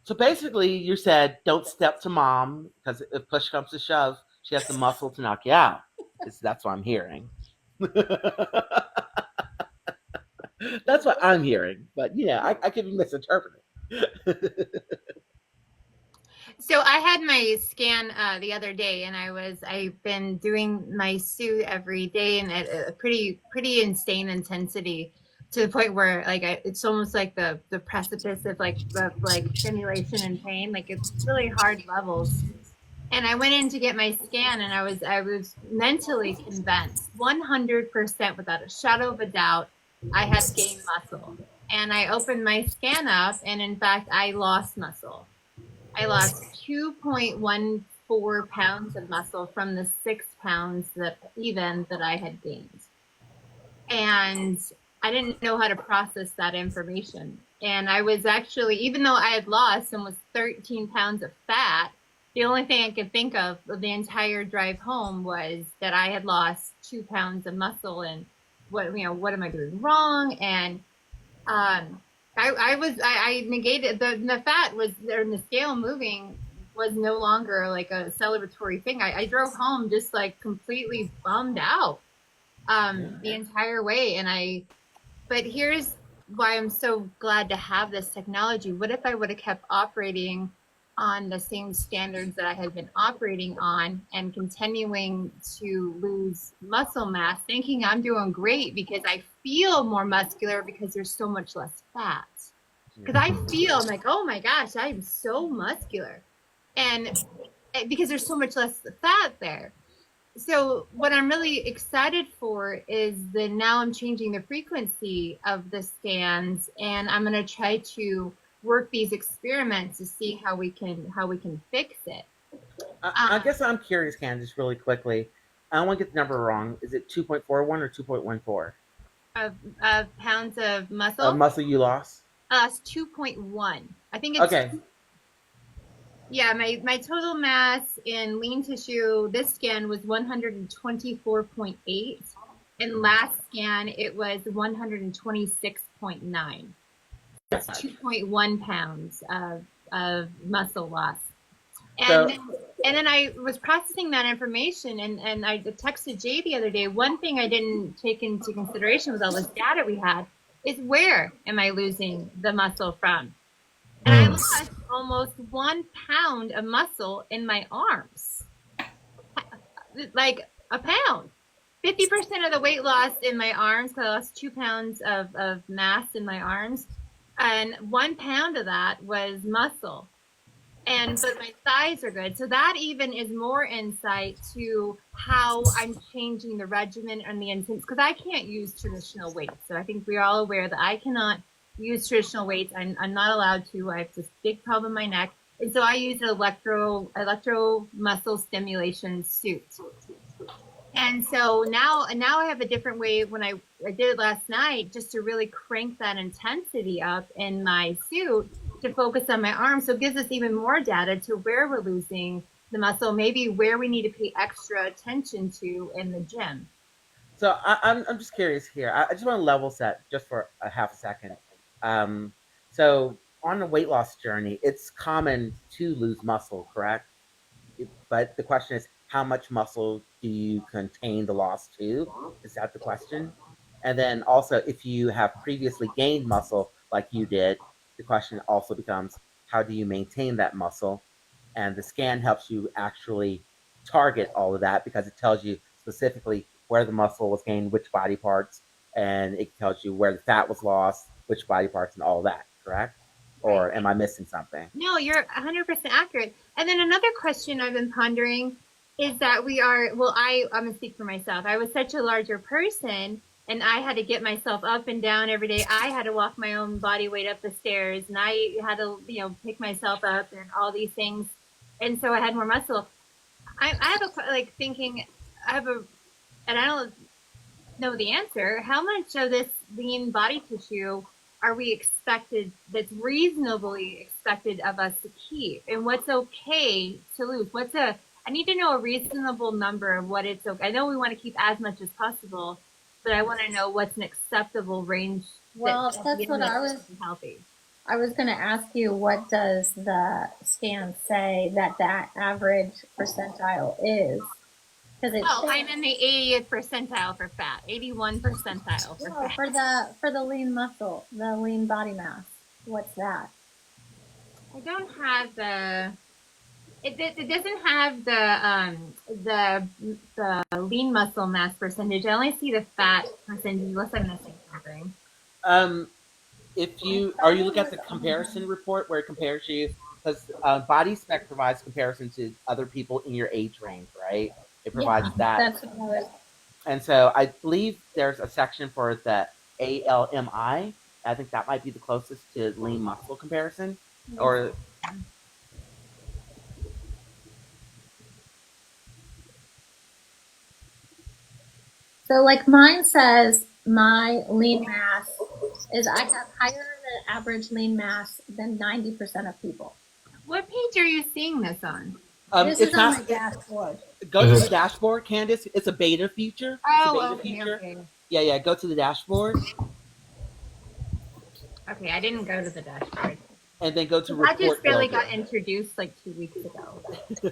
So basically you said don't step to mom, because if push comes to shove, she has the muscle to knock you out. That's what I'm hearing. That's what I'm hearing. But yeah, I could be misinterpreting. So I had my scan the other day, and I've been doing my suit every day and at a pretty insane intensity, to the point where like it's almost like the precipice of like stimulation and pain. Like it's really hard levels. And I went in to get my scan, and I was mentally convinced 100% without a shadow of a doubt I had gained muscle. And I opened my scan up, and in fact I lost muscle. I lost 2.14 pounds of muscle from the 6 pounds that I had gained. And I didn't know how to process that information. And I was actually, even though I had lost almost 13 pounds of fat, the only thing I could think of the entire drive home was that I had lost 2 pounds of muscle, and what am I doing wrong? And I negated the fat was there, and the scale moving was no longer like a celebratory thing. I drove home just like completely bummed out the entire way. But here's why I'm so glad to have this technology. What if I would have kept operating on the same standards that I had been operating on and continuing to lose muscle mass, thinking I'm doing great because I feel more muscular because there's so much less fat. Because I feel, I'm like, oh my gosh, I'm so muscular. And because there's so much less fat there. So what I'm really excited for is now I'm changing the frequency of the scans, and I'm going to try to work these experiments to see how we can fix it. I guess I'm curious, Candace, really quickly. I don't want to get the number wrong. Is it 2.41 or 2.14? Of pounds of muscle. Muscle you lost? 2.1. I think it's okay. Yeah, my total mass in lean tissue this scan was 124.8, and last scan it was 126.9. That's 2.1 pounds of muscle loss. And then I was processing that information, and I texted Jay the other day. One thing I didn't take into consideration with all this data we had is, where am I losing the muscle from? And I lost almost 1 pound of muscle in my arms. Like a pound. 50% of the weight loss in my arms, because I lost 2 pounds of mass in my arms. And 1 pound of that was muscle. But my thighs are good. So that even is more insight to how I'm changing the regimen and the intense, because I can't use traditional weights. So I think we're all aware that I cannot use traditional weights. I'm not allowed to. I have this big problem in my neck. And so I use an electro muscle stimulation suit. And so now I have a different way. When I did it last night, just to really crank that intensity up in my suit to focus on my arms. So it gives us even more data to where we're losing the muscle, maybe where we need to pay extra attention to in the gym. So I'm just curious here. I just want to level set just for a half a second. So on the weight loss journey, it's common to lose muscle, correct? But the question is, how much muscle do you contain the loss to? Is that the question? And then also, if you have previously gained muscle like you did, the question also becomes, how do you maintain that muscle? And the scan helps you actually target all of that, because it tells you specifically where the muscle was gained, which body parts, and it tells you where the fat was lost, which body parts, and all that, correct? Or am I missing something? No, you're 100% accurate. And then another question I've been pondering is that I'm going to speak for myself. I was such a larger person, and I had to get myself up and down every day. I had to walk my own body weight up the stairs, and I had to, pick myself up and all these things. And so I had more muscle. I don't know the answer. How much of this lean body tissue are we expected, that's reasonably expected of us to keep? And what's okay to lose? I need to know a reasonable number of what it's okay. I know we want to keep as much as possible, but I want to know what's an acceptable range. Well, that's what I was healthy. I was going to ask you, what does the scan say that average percentile is? I'm in the 80th percentile for fat, 81 percentile for fat. For the lean muscle, the lean body mass. What's that? I don't have the. It doesn't have the lean muscle mass percentage. I only see the fat percentage. Unless I'm missing something. Are you looking at the comparison report where it compares you, because Body Spec provides comparison to other people in your age range, right? It provides that. That's what I was. And so I believe there's a section for the ALMI. I think that might be the closest to lean muscle comparison. Or So like mine says my lean mass is, I have higher than average lean mass than 90% of people. What page are you seeing this on? This is on my dashboard. Go to the dashboard, Candace. It's a beta feature. Okay. Yeah. Go to the dashboard. Okay, I didn't go to the dashboard. And then go to report. I just barely got introduced like 2 weeks ago.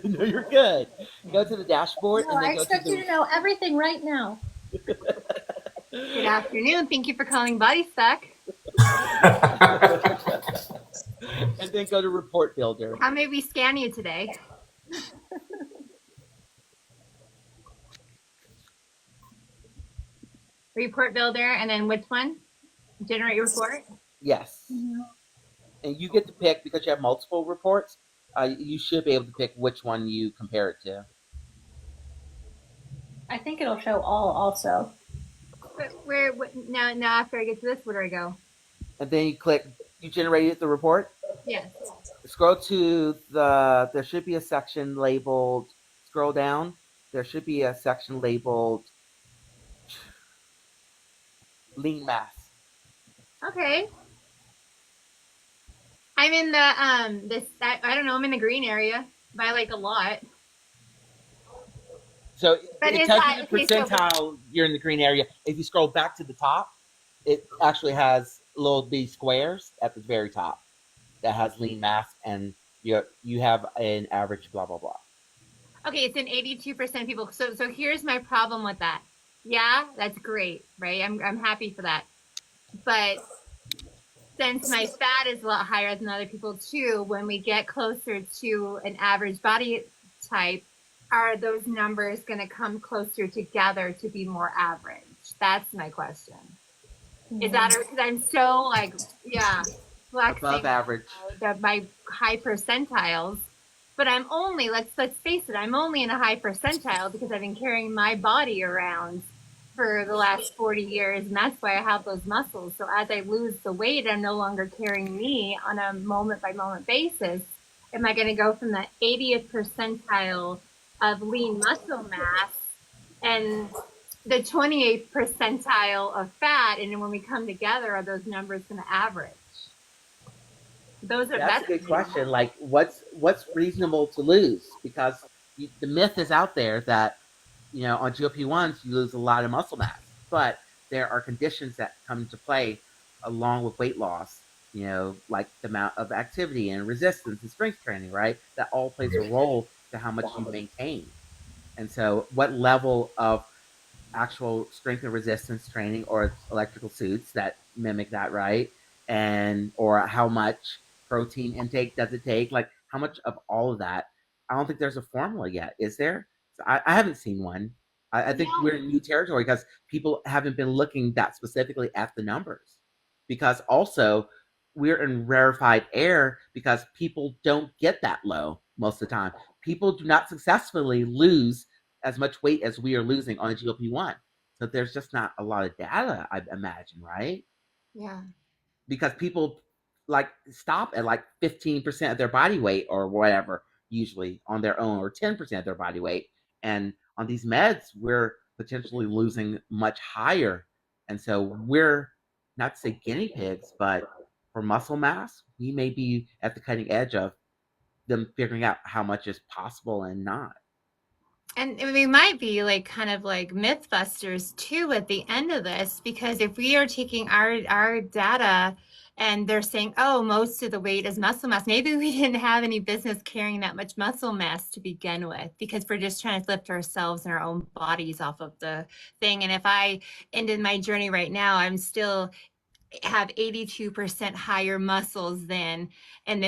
No, you're good. Go to the dashboard. No, and then I expect you to know everything right now. Good afternoon. Thank you for calling Body Spec. and then go to report builder. How may we scan you today? Report builder, and then which one? Generate report? Yes. And you get to pick, because you have multiple reports, you should be able to pick which one you compare it to. I think it'll show all also. Now after I get to this, where do I go? And then you click, you generated the report? Yes. Scroll to there should be a section labeled, scroll down, there should be a section labeled lean mass. Okay. I'm in the I don't know, I'm in the green area by like a lot. So But it is tells that- you the okay, so- percentile you're in the green area. If you scroll back to the top, it actually has little bitty squares at the very top that has lean mass, and you have an average blah blah blah. Okay, it's in 82% of people. So here's my problem with that. Yeah, that's great, right? I'm happy for that. But since my fat is a lot higher than other people too, when we get closer to an average body type, are those numbers going to come closer together to be more average? That's my question. Is that because I'm so like, yeah, flexing Above average. my high percentiles, but I'm only, let's face it, I'm only in a high percentile because I've been carrying my body around for the last 40 years, and that's why I have those muscles. So as I lose the weight, I'm no longer carrying me on a moment by moment basis. Am I going to go from the 80th percentile of lean muscle mass and the 28th percentile of fat, and then when we come together, are those numbers going to average? That's a good question. Like, what's reasonable to lose? Because the myth is out there that, on GLP-1s you lose a lot of muscle mass, but there are conditions that come into play along with weight loss. Like the amount of activity and resistance and strength training, right? That all plays a role to how much you maintain. And so, what level of actual strength and resistance training or electrical suits that mimic that, right? Or how much protein intake does it take? Like, how much of all of that? I don't think there's a formula yet, is there? So I haven't seen one. I think we're in new territory because people haven't been looking that specifically at the numbers. Because also, we're in rarefied air because people don't get that low most of the time. People do not successfully lose as much weight as we are losing on a GLP-1. So there's just not a lot of data, I imagine, right? Yeah. Because people stop at 15% of their body weight or whatever, usually on their own, or 10% of their body weight. And on these meds, we're potentially losing much higher. And so we're, not to say guinea pigs, but for muscle mass, we may be at the cutting edge of them figuring out how much is possible and not. And we might be kind of like mythbusters too at the end of this, because if we are taking our data and they're saying, oh, most of the weight is muscle mass, maybe we didn't have any business carrying that much muscle mass to begin with, because we're just trying to lift ourselves and our own bodies off of the thing. And if I ended my journey right now, I'm still have 82% higher muscles than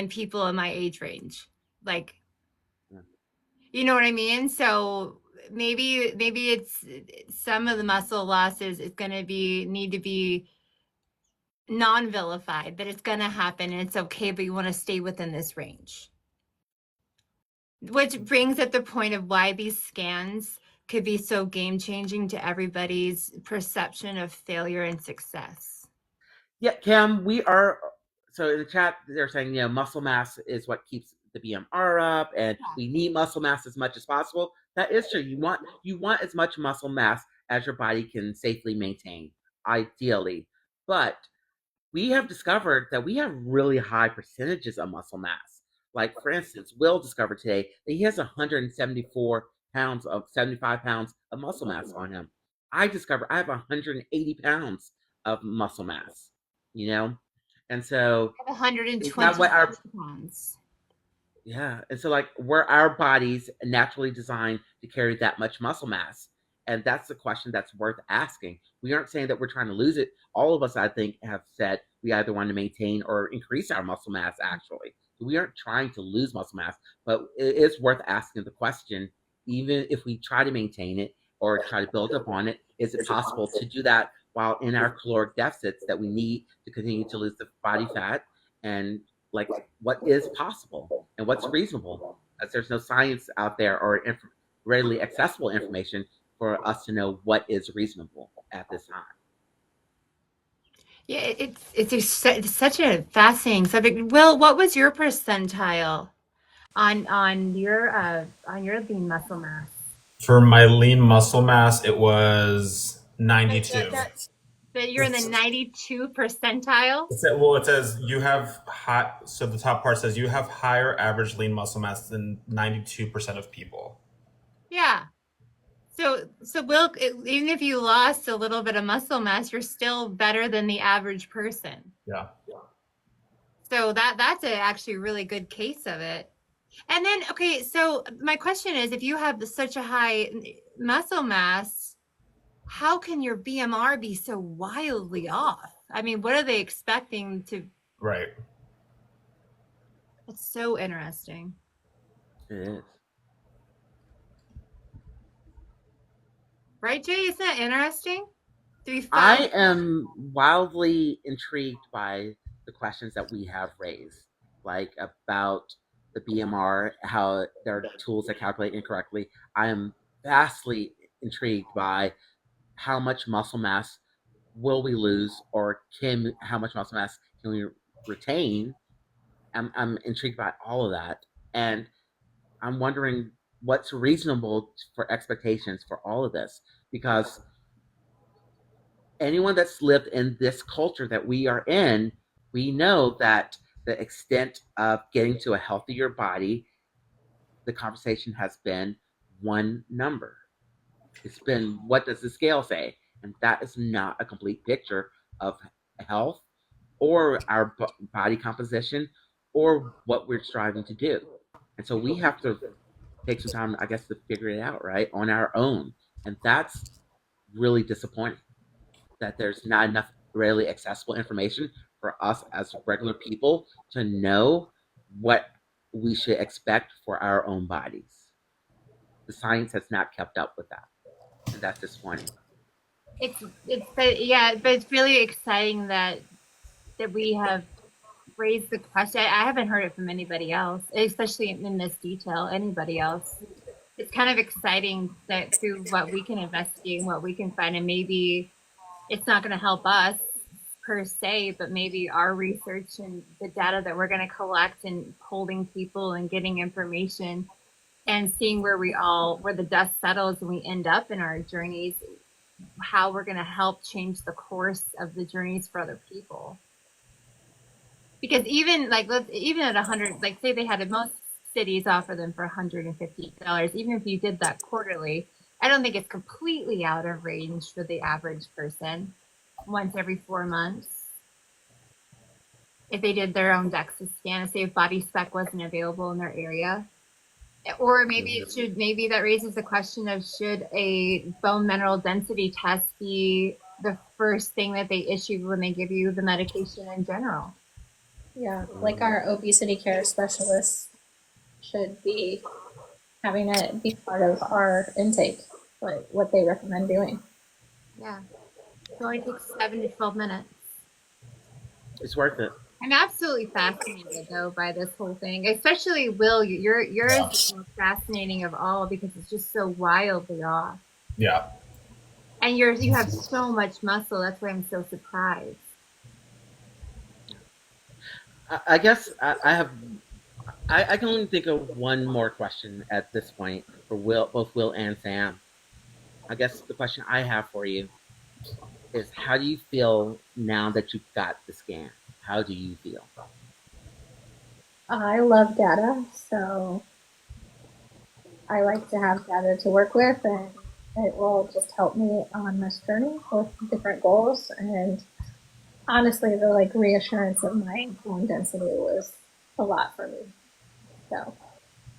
people in my age range. You know what I mean? So maybe it's some of the muscle losses is going to need to be non-vilified, that it's going to happen and it's okay, but you want to stay within this range. Which brings up the point of why these scans could be so game-changing to everybody's perception of failure and success. Yeah, Cam, we are. So in the chat, they're saying, muscle mass is what keeps the BMR up, and we need muscle mass as much as possible. That is true. You want as much muscle mass as your body can safely maintain, ideally. But we have discovered that we have really high percentages of muscle mass. Like, for instance, Will discovered today that he has 174 pounds of 75 pounds of muscle mass on him. I discovered I have 180 pounds of muscle mass. And so 120 pounds. Yeah, and so were our bodies naturally designed to carry that much muscle mass? And that's the question that's worth asking. We aren't saying that we're trying to lose it. All of us, I think, have said we either want to maintain or increase our muscle mass, actually. We aren't trying to lose muscle mass, but it is worth asking the question, even if we try to maintain it or try to build upon it, is it possible to do that while in our caloric deficits that we need to continue to lose the body fat? And like, what is possible and what's reasonable? As there's no science out there or readily accessible information for us to know what is reasonable at this time. Yeah, it's such a fascinating subject. Will, what was your percentile on your lean muscle mass? For my lean muscle mass, it was 92. But you're in the 92 percentile? It says you have high, so the top part says you have higher average lean muscle mass than 92% of people. Yeah. So Will, even if you lost a little bit of muscle mass, you're still better than the average person. Yeah. So that's actually a really good case of it. And then, okay, so my question is, if you have such a high muscle mass, how can your BMR be so wildly off? I mean, what are they expecting to? Right. It's so interesting. It is. Right, Jay? Isn't that interesting? I am wildly intrigued by the questions that we have raised, like about the BMR, how there are tools that calculate incorrectly. I am vastly intrigued by how much muscle mass will we lose, or how much muscle mass can we retain. I'm intrigued by all of that, and I'm wondering what's reasonable for expectations for all of this, because anyone that's lived in this culture that we are in, we know that the extent of getting to a healthier body, the conversation has been one number. It's been, what does the scale say? And that is not a complete picture of health or our body composition or what we're striving to do. And so we have to take some time, I guess, to figure it out, right, on our own. And that's really disappointing, that there's not enough readily accessible information for us as regular people to know what we should expect for our own bodies. The science has not kept up with that, and that's disappointing. Yeah, but it's really exciting that we have raised the question. I haven't heard it from anybody else, especially in this detail. Anybody else? It's kind of exciting that through what we can investigate and what we can find, and maybe it's not going to help us per se, but maybe our research and the data that we're going to collect and holding people and getting information and seeing where the dust settles and we end up in our journeys, how we're going to help change the course of the journeys for other people. Because even at 100, like say they had most cities offer them for $150, even if you did that quarterly, I don't think it's completely out of range for the average person once every 4 months. If they did their own DEXA scan, say if body spec wasn't available in their area. Or maybe maybe that raises the question of, should a bone mineral density test be the first thing that they issue when they give you the medication in general? Yeah, like our obesity care specialists should be having it be part of our intake, like what they recommend doing. Yeah, it only takes 7 to 12 minutes. It's worth it. I'm absolutely fascinated though by this whole thing, especially Will. Yours is the most fascinating of all because it's just so wildly off. Yeah. And you have so much muscle. That's why I'm so surprised. I guess I can only think of one more question at this point for both Will and Sam. I guess the question I have for you is, how do you feel now that you've got the scan? How do you feel? I love data, so I like to have data to work with, and it will just help me on this journey with different goals. And honestly, the reassurance of my bone density was a lot for me. So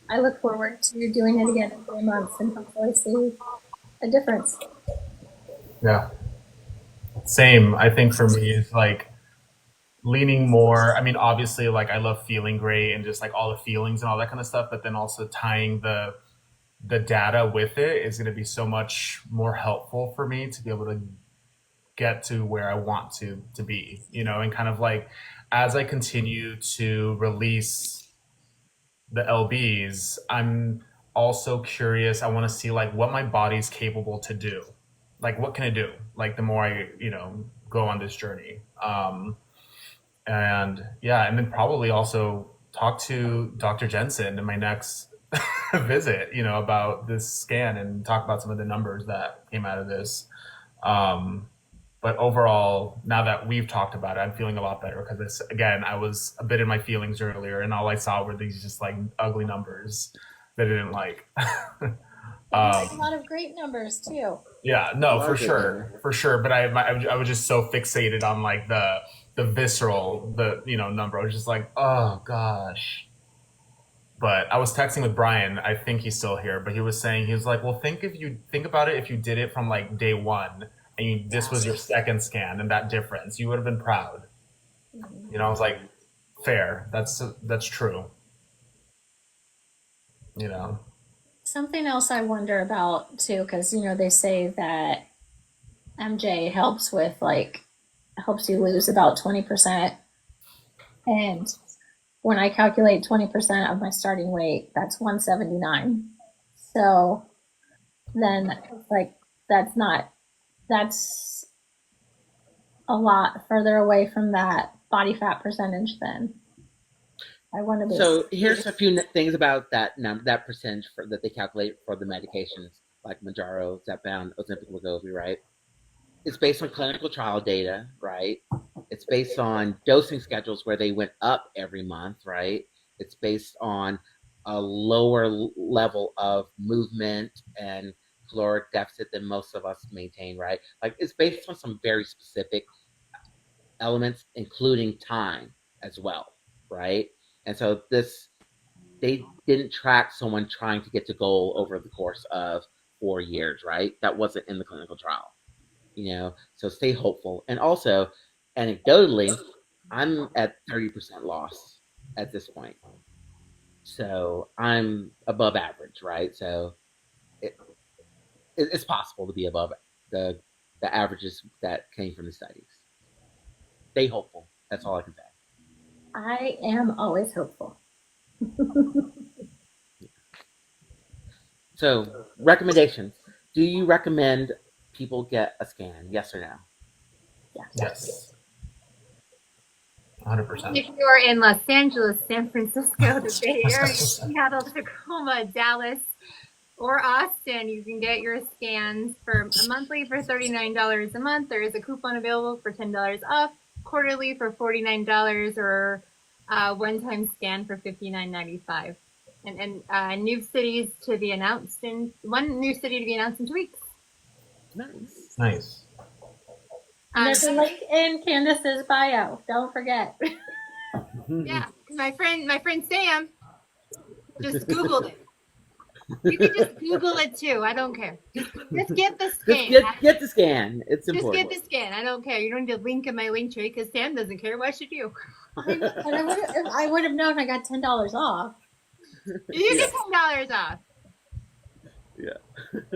I look forward to doing it again in 3 months and hopefully see a difference. Yeah. Same. I think for me, it's like leaning more. I mean, obviously, like I love feeling great and just like all the feelings and all that kind of stuff, but then also tying the data with it is going to be so much more helpful for me to be able to get to where I want to be, you know, and kind of like as I continue to release the LBs, I'm also curious. I want to see like what my body's capable to do. Like what can it do? Like the more I, you know, go on this journey. And yeah, and then probably also talk to Dr. Jensen in my next visit, you know, about this scan and talk about some of the numbers that came out of this. Um, but overall, now that we've talked about it, I'm feeling a lot better because this, again, I was a bit in my feelings earlier, and all I saw were these just like ugly numbers that I didn't like. A lot of great numbers too. Yeah, no, for sure, for sure. But I was just so fixated on like the visceral, the you know number. I was just like, oh gosh. But I was texting with Brian. I think he's still here, but he was saying he was like, well, think about it if you did it from like day one and this was your second scan and that difference, you would have been proud. You know, I was like, fair. That's true. You know. Something else I wonder about too, because they say that MJ helps with helps you lose about 20%. And when I calculate 20% of my starting weight, that's 179. So then it's like that's a lot further away from that body fat percentage then. I want to be. So here's a few things about that number, that percentage that they calculate for the medications like Mounjaro, Zepbound, Ozempic, Wegovy, right? It's based on clinical trial data, right? It's based on dosing schedules where they went up every month, right? It's based on a lower level of movement and caloric deficit than most of us maintain, right? Like it's based on some very specific elements, including time as well, right? And so they didn't track someone trying to get to goal over the course of 4 years, right? That wasn't in the clinical trial, so stay hopeful. And also, anecdotally, I'm at 30% loss at this point. So I'm above average, right? So it's possible to be above the averages that came from the studies. Stay hopeful. That's all I can say. I am always hopeful. So, recommendations. Do you recommend people get a scan? Yes or no? Yes. 100%. If you're in Los Angeles, San Francisco, the Bay Area, Seattle, Tacoma, Dallas, or Austin, you can get your scans for a monthly for $39 a month. There is a coupon available for $10 off, quarterly for $49, or one-time scan for $59.95. And new cities to be announced one new city to be announced in 2 weeks. Nice. There's a link in Candace's bio. Don't forget. Yeah, my friend Sam just Googled it. You can just Google it too. I don't care. Just get the scan. Get the scan. It's important. Just get the scan. I don't care. You don't need to link in my link tree because Sam doesn't care. Why should you? I would have known I got $10 off. You get $10 off. Yeah.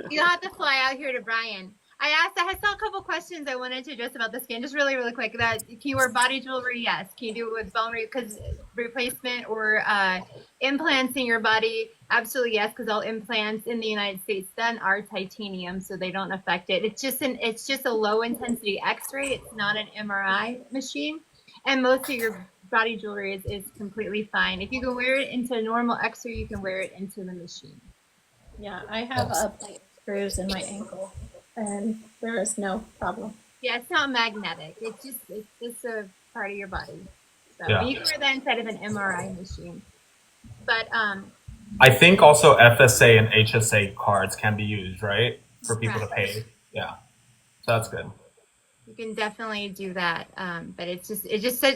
You don't have to fly out here to Brian. I saw a couple questions I wanted to address about the scan, just really, really quick. Can you wear body jewelry? Yes. Can you do it with bone replacement or implants in your body? Absolutely yes, because all implants in the United States then are titanium, so they don't affect it. It's just a low intensity X-ray. It's not an MRI machine, and most of your body jewelry is completely fine. If you can wear it into a normal X-ray, you can wear it into the machine. Yeah, I have a plate of screws in my ankle, and there is no problem. Yeah, it's not magnetic. It's just a part of your body. So Yeah. you can wear that instead of an MRI machine. But I think also FSA and HSA cards can be used, right, for people to pay. Yeah, so that's good. you can definitely do that. But it's just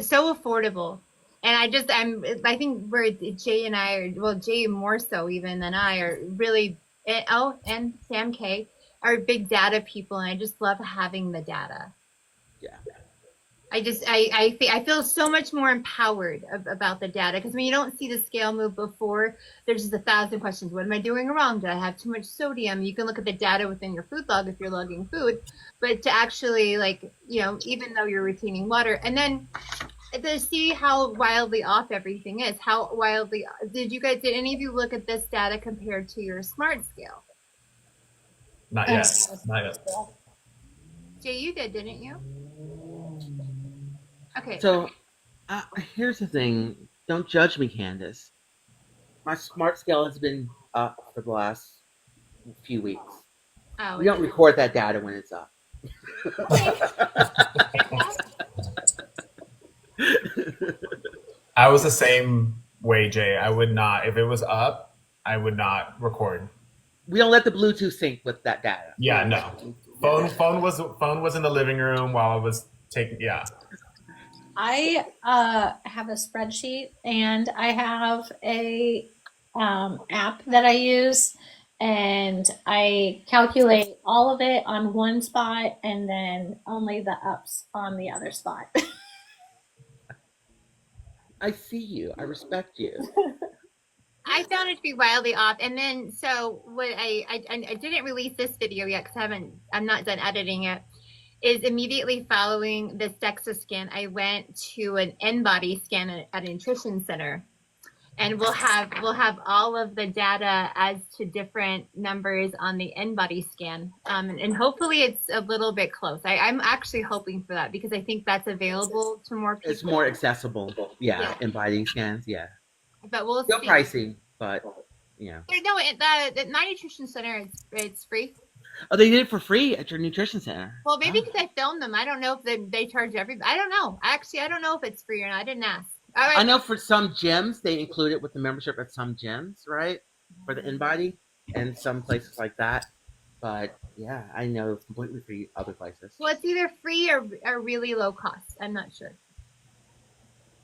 so affordable. And I think where Jay and I are, well, Jay more so even than I are really, and Sam K are big data people, and I just love having the data. Yeah. I feel so much more empowered about the data, because when you don't see the scale move before, there's just 1,000 questions. What am I doing wrong? Did I have too much sodium? You can look at the data within your food log if you're logging food, but to actually, like, even though you're retaining water, and then to see how wildly off everything is. How wildly did any of you look at this data compared to your smart scale? Not yet. Not yet. Jay, you did, didn't you? Okay. So here's the thing. Don't judge me, Candace. My smart scale has been up for the last few weeks. Oh, We don't record that data when it's up. I was the same way, Jay. I would not, if it was up, I would not record. We don't let the Bluetooth sync with that data. Yeah, no. Phone was in the living room while I was taking. Yeah. I have a spreadsheet, and I have a app that I use, and I calculate all of it on one spot and then only the ups on the other spot. I see you. I respect you. I found it to be wildly off. And then, so what I didn't release this video yet because I'm not done editing it, is immediately following this DEXA scan, I went to an InBody scan at a nutrition center. And we'll have all of the data as to different numbers on the InBody scan. And hopefully it's a little bit close. I'm actually hoping for that, because I think that's available to more people. It's more accessible. Yeah. InBody scans. Yeah. But we'll Still see. pricey, but yeah. No, my nutrition center, it's free. Oh, they did it for free at your nutrition center. Well, maybe because I filmed them. I don't know if they charge everybody. I don't know. Actually, I don't know if it's free or not. I didn't ask. Right. I know for some gyms, they include it with the membership at some gyms, right? For the InBody and some places like that. But yeah, I know it's completely free other places. Well, it's either free or really low cost. I'm not sure.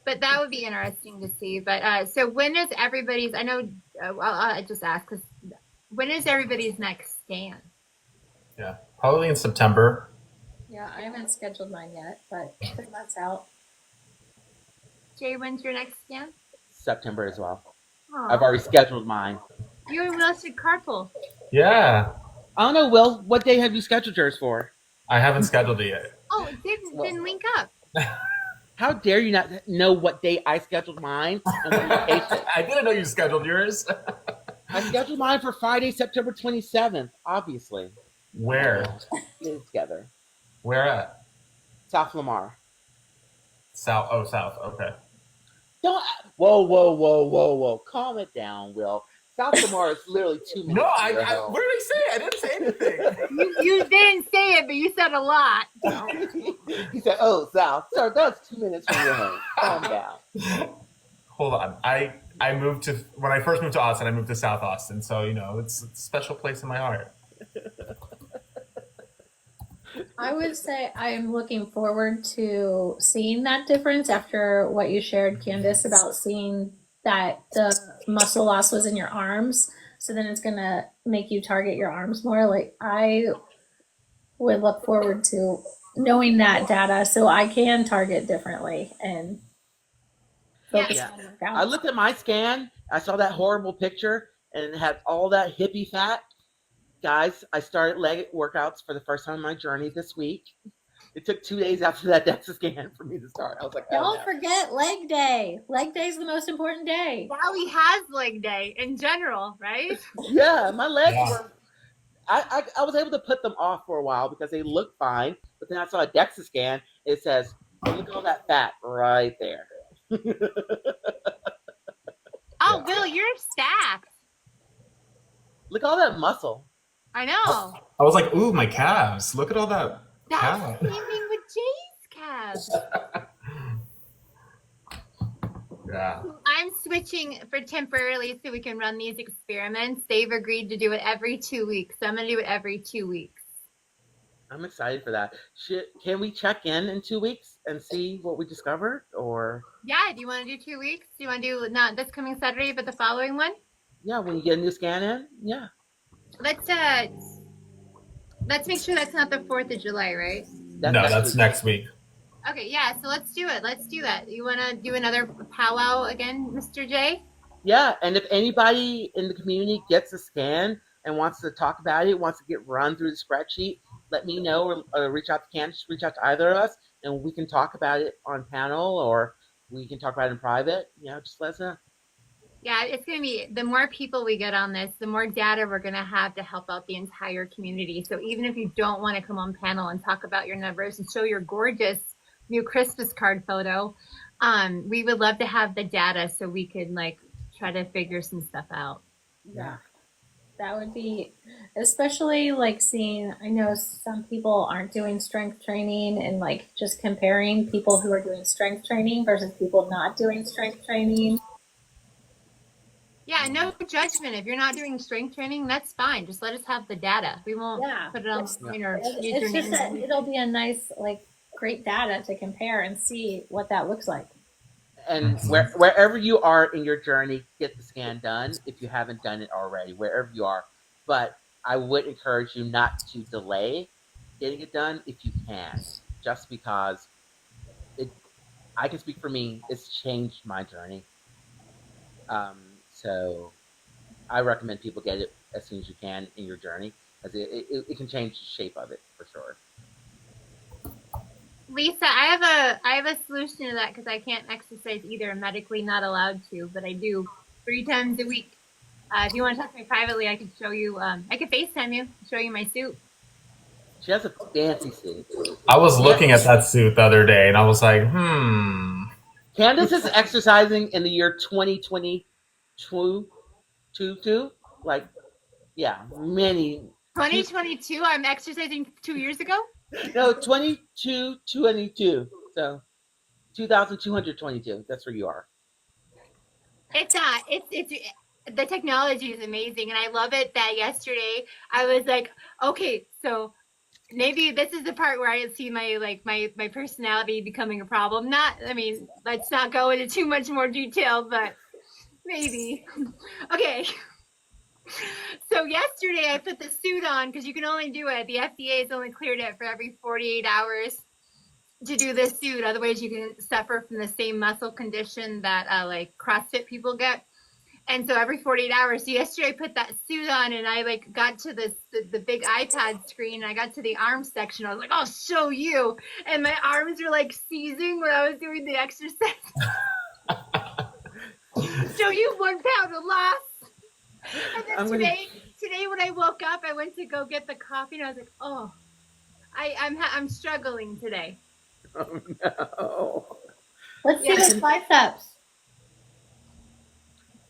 But that would be interesting to see. But so when is everybody's, I know, I'll just ask, because when is everybody's next scan? Yeah, probably in September. Yeah, I haven't scheduled mine yet, but that's out. Jay, when's your next scan? September as well. Aww. I've already scheduled mine. You and Will should carpool. Yeah. I don't know, Will. What day have you scheduled yours for? I haven't scheduled it yet. Oh, it didn't link up. How dare you not know what day I scheduled mine and what location? I didn't know you scheduled yours. I scheduled mine for Friday, September 27th, obviously. Where? Get it together. Where at? South Lamar. South. Oh, South. Okay. Don't. Whoa. Calm it down, Will. South Lamar is literally 2 minutes. No, from your home. what did I say? I didn't say anything. You didn't say it, but you said a lot. He said, "Oh, South, sir, that's 2 minutes from your home. Calm down." Hold on. When I first moved to Austin, I moved to South Austin. So, it's a special place in my heart. I would say I'm looking forward to seeing that difference after what you shared, Candace, about seeing that the muscle loss was in your arms. So then it's going to make you target your arms more. Like, I would look forward to knowing that data so I can target differently and focus on workouts. I looked at my scan. I saw that horrible picture and it had all that hippie fat. Guys, I started leg workouts for the first time in my journey this week. It took 2 days after that DEXA scan for me to start. I was like, don't forget leg day. Leg day is the most important day. Wowie has leg day in general, right? Yeah, my legs were. I was able to put them off for a while because they looked fine. But then I saw a DEXA scan. It says, look at all that fat right there. Oh, Will, you're stacked. Look at all that muscle. I know. I was like, ooh, my calves. Look at all that. That's the same thing with Jay's calves. Yeah. I'm switching for temporarily so we can run these experiments. They've agreed to do it every 2 weeks. So I'm going to do it every 2 weeks. I'm excited for that. Can we check in 2 weeks and see what we discovered? Or yeah, do you want to do 2 weeks? Do you want to do not this coming Saturday, but the following one? Yeah, when you get a new scan in, yeah. Let's make sure that's not the 4th of July, right? That's next week. Okay, yeah, so let's do it. Let's do that. You want to do another powwow again, Mr. J? Yeah, and if anybody in the community gets a scan and wants to talk about it, wants to get run through the spreadsheet, let me know, or reach out to Candace, reach out to either of us, and we can talk about it on panel, or we can talk about it in private. Just let us know. Yeah, it's going to be the more people we get on this, the more data we're going to have to help out the entire community. So even if you don't want to come on panel and talk about your numbers and show your gorgeous new Christmas card photo, we would love to have the data so we could like try to figure some stuff out. Yeah. That would be, especially like seeing, I know some people aren't doing strength training and like just comparing people who are doing strength training versus people not doing strength training. Yeah, no judgment. If you're not doing strength training, that's fine. Just let us have the data. We won't Yeah. put it on the screen or It's just that username. it'll be a nice, like, great data to compare and see what that looks like. And wherever you are in your journey, get the scan done if you haven't done it already, wherever you are. But I would encourage you not to delay getting it done if you can, just because I can speak for me, it's changed my journey. So I recommend people get it as soon as you can in your journey, because it can change the shape of it for sure. Lisa, I have a solution to that because I can't exercise either. I'm medically not allowed to, but I do 3 times a week. If you want to talk to me privately, I could show you. I could FaceTime you, show you my suit. She has a fancy suit. I was looking at that suit the other day, and I was like, Candace is exercising in the year 2022. Like, yeah, many. 2022. I'm exercising 2 years ago. No, 2222. So 2222. That's where you are. It's the technology is amazing, and I love it that yesterday I was like, okay, so maybe this is the part where I see my personality becoming a problem. Not, I mean, let's not go into too much more detail, but maybe. Okay. So yesterday I put the suit on because you can only do it. The FDA has only cleared it for every 48 hours to do this suit. Otherwise, you can suffer from the same muscle condition that like CrossFit people get. And so every 48 hours. So yesterday I put that suit on and I like got to the big iPad screen. And I got to the arm section. I was like, I'll show you. And my arms were like seizing when I was doing the exercise. Show you 1 pound of loss. And then today when I woke up, I went to go get the coffee and I was like, oh, I'm struggling today. Oh no. Let's see those biceps.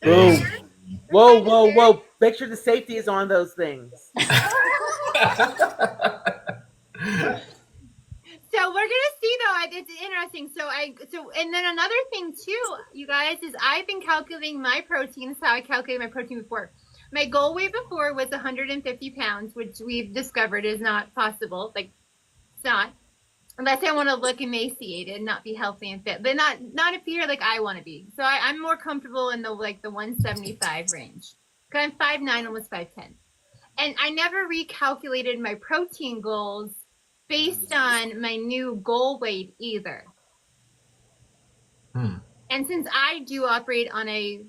Boom. Whoa. Make sure the safety is on those things. So we're gonna see though. It's interesting. So and then another thing too, you guys, is I've been calculating my protein. This is how I calculated my protein before. My goal weight before was 150 pounds, which we've discovered is not possible. Like it's not, unless I want to look emaciated, not be healthy and fit, but not appear like I want to be. So I'm more comfortable in the 175 range. Cause I'm 5'9", almost 5'10", and I never recalculated my protein goals based on my new goal weight either. And since I do operate on a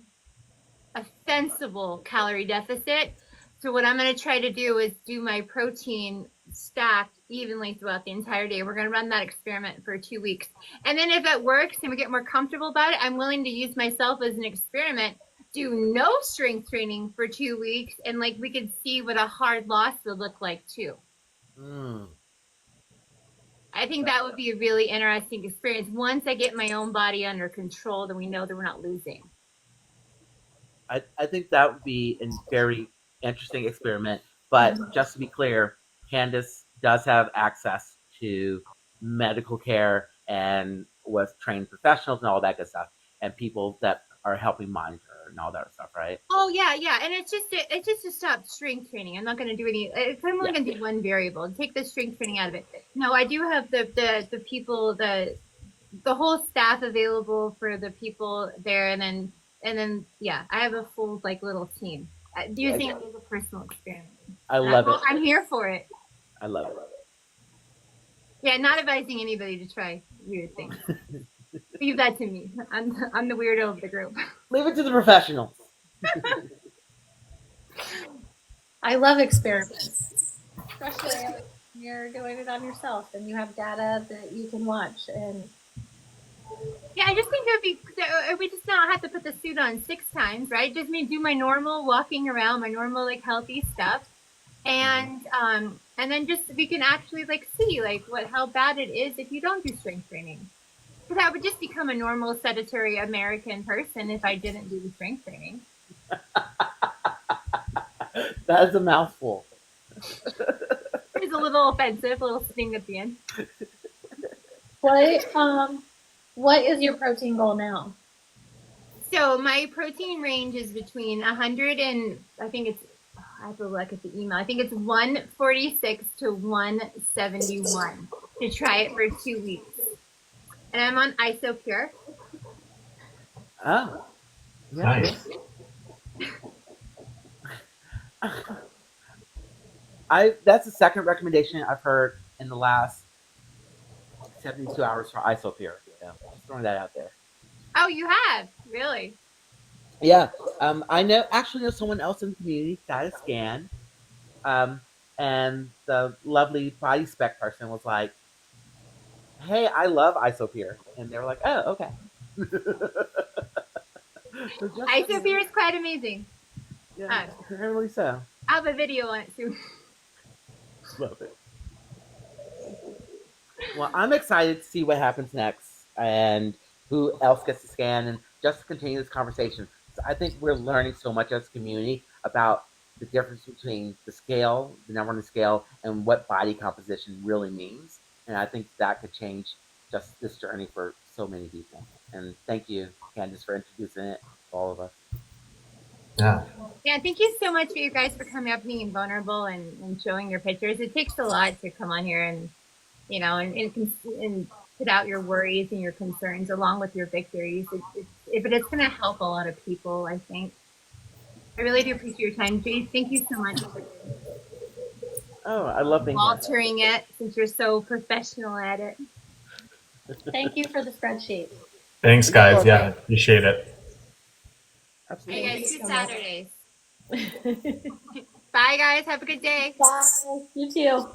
sensible calorie deficit, so what I'm going to try to do is do my protein stacked evenly throughout the entire day. We're going to run that experiment for 2 weeks. And then if it works and we get more comfortable about it, I'm willing to use myself as an experiment, do no strength training for 2 weeks, and like we could see what a hard loss would look like too. I think that would be a really interesting experience. Once I get my own body under control, then we know that we're not losing. I think that would be a very interesting experiment. But just to be clear, Candace does have access to medical care and with trained professionals and all that good stuff, and people that are helping monitor and all that stuff, right? Oh yeah, and it's just to stop strength training. I'm not going to do any. I'm only going to do one variable. Take the strength training out of it. No, I do have the people, the whole staff available for the people there, and then yeah, I have a full little team. Using it as a personal experiment. I love it. I'm here for it. I love it. Yeah, not advising anybody to try weird things. Leave that to me. I'm the weirdo of the group. Leave it to the professionals. I love experiments, especially when you're doing it on yourself and you have data that you can watch. And Yeah, I just think it would be, so we just not have to put the suit on 6 times, right? Just me do my normal walking around, my normal like healthy stuff. And then just we can actually like see like how bad it is if you don't do strength training. Because I would just become a normal sedentary American person if I didn't do the strength training. That is a mouthful. It's a little offensive, a little sting at the end. what is your protein goal now? So my protein range is between 100 and I think it's, I have to look at the email. I think it's 146 to 171 to try it for 2 weeks. And I'm on IsoPure. Oh. Yeah. Nice. That's the second recommendation I've heard in the last 72 hours for IsoPure. Yeah, just throwing that out there. Oh, you have? Really? Yeah. I actually know someone else in the community got a scan. And the lovely body spec person was like, "Hey, I love IsoPure," and they were like, "Oh, okay." IsoPure is quite amazing. Yeah, apparently so. I'll have a video on it soon. Love it. Well, I'm excited to see what happens next and who else gets the scan and just to continue this conversation. So I think we're learning so much as a community about the difference between the scale, the number on the scale, and what body composition really means. And I think that could change just this journey for so many people. And thank you, Candace, for introducing it to all of us. Yeah. Yeah, thank you so much for you guys for coming up, being vulnerable and showing your pictures. It takes a lot to come on here and, you know, and put out your worries and your concerns along with your victories. But it's going to help a lot of people, I think. I really do appreciate your time. Jace, thank you so much for Oh, I love being here. altering it since you're so professional at it. Thank you for the spreadsheet. Thanks, guys. Yeah, appreciate it. Absolutely. Hey guys, good Saturdays. Bye guys, have a good day. Bye. You too.